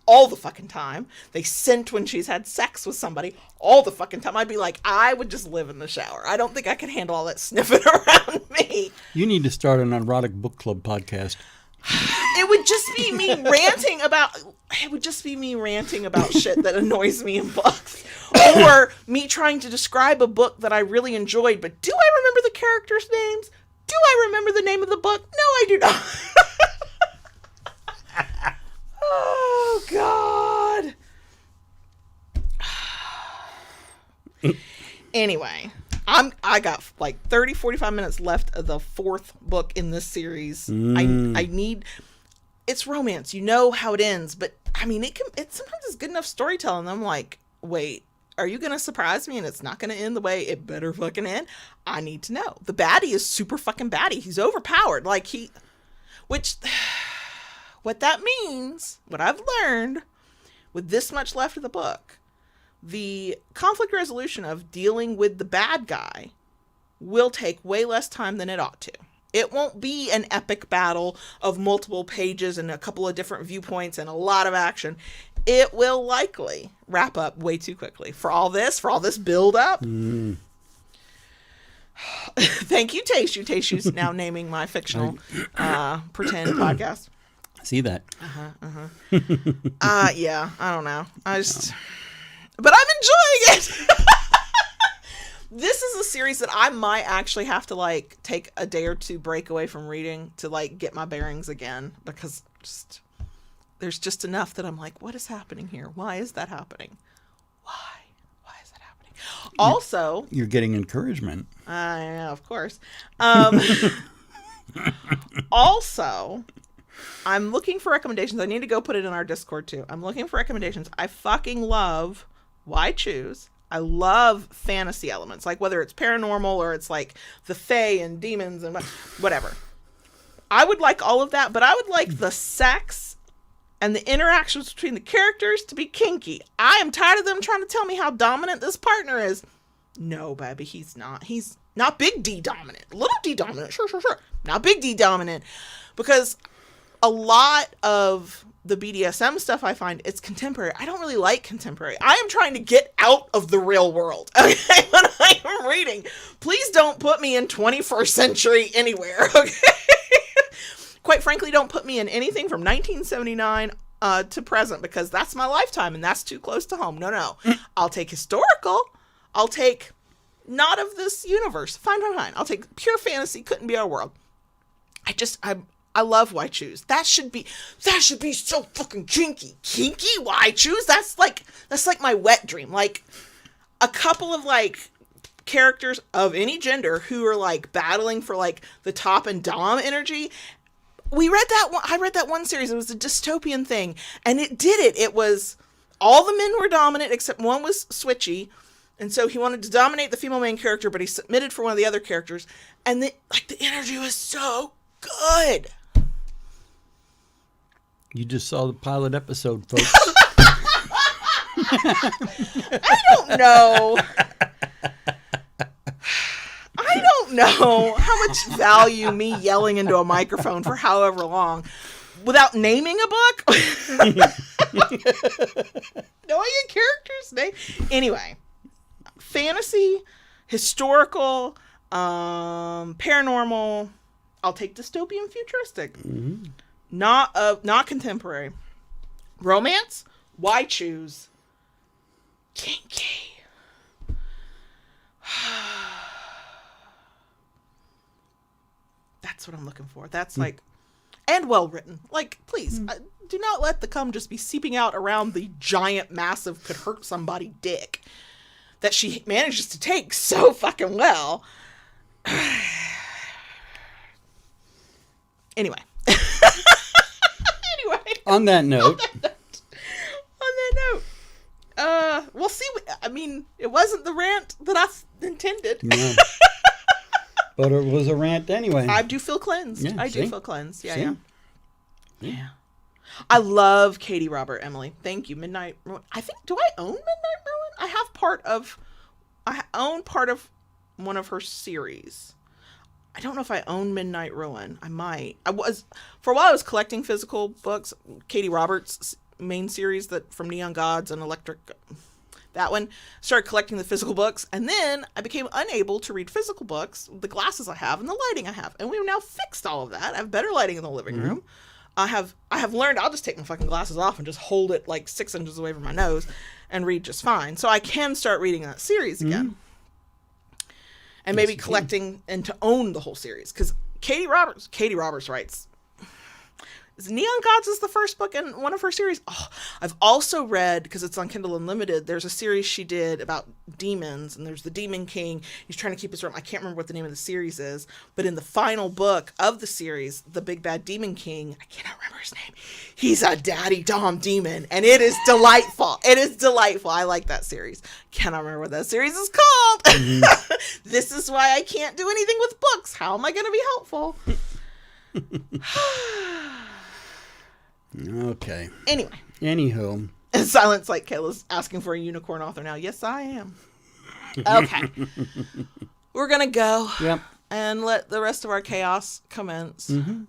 all the fucking time. They scent when she's had sex with somebody all the fucking time. I'd be like, I would just live in the shower. I don't think I can handle all that sniffing around me. You need to start an erotic book club podcast. It would just be me ranting about shit that annoys me in books, or me trying to describe a book that I really enjoyed, but do I remember the characters' names? Do I remember the name of the book? No, I do not. Oh God. Anyway, I got like 45 minutes left of the 4th book in this series. I need, it's romance. You know how it ends, but I mean, it sometimes is good enough storytelling. I'm like, wait, are you going to surprise me and it's not going to end the way it better fucking end? I need to know. The baddie is super fucking baddie. He's overpowered. What that means, what I've learned with this much left of the book, the conflict resolution of dealing with the bad guy will take way less time than it ought to. It won't be an epic battle of multiple pages and a couple of different viewpoints and a lot of action. It will likely wrap up way too quickly. For all this build up. Thank you, Taste Tashu's now naming my fictional pretend podcast. See that? Yeah, I don't know. But I'm enjoying it. This is a series that I might actually have to like take a day or two break away from reading to like get my bearings again, because there's just enough that I'm like, what is happening here? Why is that happening? Why is that happening? Also, you're getting encouragement. Yeah, of course. Also, I'm looking for recommendations. I need to go put it in our Discord too. I'm looking for recommendations. I fucking love Why Choose. I love fantasy elements, like whether it's paranormal or it's like the fae and demons and whatever. I would like all of that, but I would like the sex and the interactions between the characters to be kinky. I am tired of them trying to tell me how dominant this partner is. No, baby, he's not. He's not big D dominant. Little D dominant, sure. Not big D dominant. Because a lot of the BDSM stuff I find, it's contemporary. I don't really like contemporary. I am trying to get out of the real world. Okay, when I am reading, please don't put me in 21st century anywhere. Okay, Quite frankly, don't put me in anything from 1979 to present, because that's my lifetime and that's too close to home. No. I'll take historical. I'll take not of this universe. Fine. I'll take pure fantasy. Couldn't be our world. I love why choose. That should be so fucking kinky. Kinky why choose? That's like my wet dream. Like a couple of like characters of any gender who are like battling for like the top and dom energy. I read that one series. It was a dystopian thing, and it did it. It was all the men were dominant except one was switchy, and so he wanted to dominate the female main character, but he submitted for one of the other characters, and the energy was so good. You just saw the pilot episode, folks. I don't know. I don't know how much value me yelling into a microphone for however long without naming a book. Knowing a character's name. Anyway, fantasy, historical, paranormal. I'll take dystopian, futuristic. Mm-hmm. Not contemporary. Romance? Why choose? Kinky. That's what I'm looking for. That's like, and well written. Like, please, do not let the cum just be seeping out around the giant, massive, could hurt somebody dick that she manages to take so fucking well. Anyway. On that note. We'll see. I mean, it wasn't the rant that I intended. No. But it was a rant anyway. I do feel cleansed. Yeah, I do feel cleansed. Yeah. Yeah. I love Katie Robert, Emily. Thank you. Midnight Ruin. Do I own Midnight Ruin? I own part of one of her series. I don't know if I own Midnight Ruin. I might. For a while I was collecting physical books. Katie Roberts' main series that from Neon Gods and Electric, that one, started collecting the physical books, and then I became unable to read physical books with the glasses I have and the lighting I have, and we've now fixed all of that. I have better lighting in the living room. I have learned I'll just take my fucking glasses off and just hold it like 6 inches away from my nose and read just fine, so I can start reading that series again. And maybe collecting and to own the whole series, because Katie Roberts writes. Neon Gods is the first book in one of her series. Oh, I've also read, because it's on Kindle Unlimited, there's a series she did about demons, and there's the Demon King. He's trying to keep his realm. I can't remember what the name of the series is, but in the final book of the series, the big bad Demon King, I cannot remember his name. He's a daddy dom demon, and it is delightful. It is delightful. I like that series. Cannot remember what that series is called. Mm-hmm. This is why I can't do anything with books. How am I going to be helpful? Okay. Anyway. Anywho. And silence like Kayla's asking for a unicorn author now. Yes, I am. Okay. We're going to go. Yep. And let the rest of our chaos commence. Mm-hmm.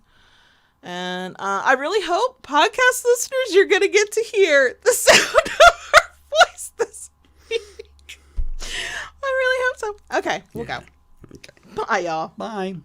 And I really hope, podcast listeners, you're going to get to hear the sound of our voice this week. I really hope so. Okay, we'll go. Okay. Bye, y'all. Bye.